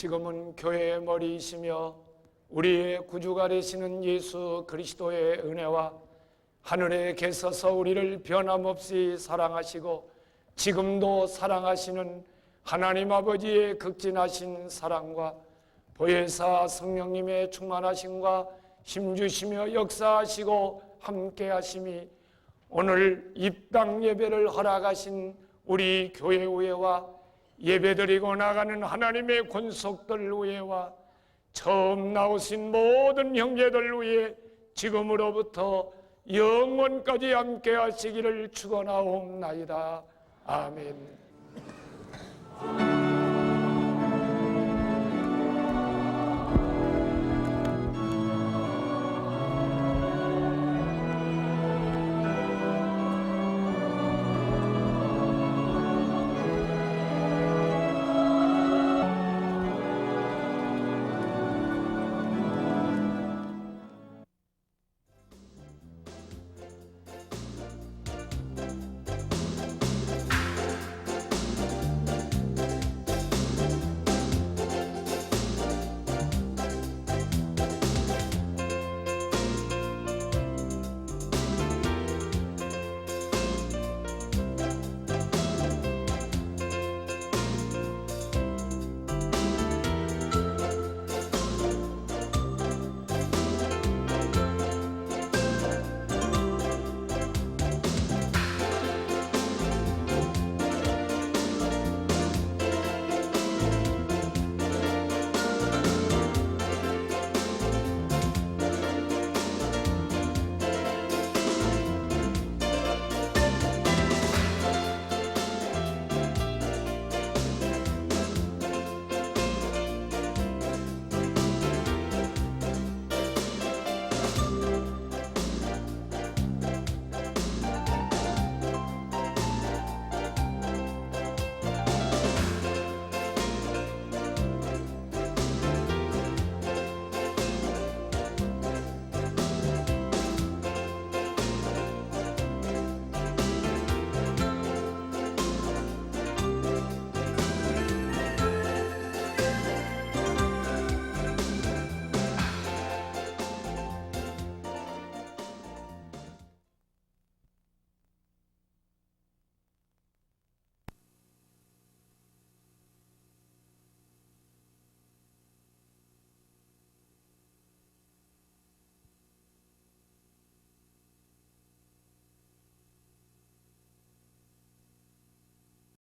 지금은 교회의 머리이시며 우리의 구주가 되시는 예수 그리스도의 은혜와 하늘에 계셔서 우리를 변함없이 사랑하시고 지금도 사랑하시는 하나님 아버지의 극진하신 사랑과 보혜사 성령님의 충만하심과 힘주시며 역사하시고 함께하심이 오늘 입당 예배를 허락하신 우리 교회 의회와 예배드리고 나가는 하나님의 권속들 위에와 처음 나오신 모든 형제들 위에 지금으로부터 영원까지 함께 하시기를 축원하옵나이다. 아멘.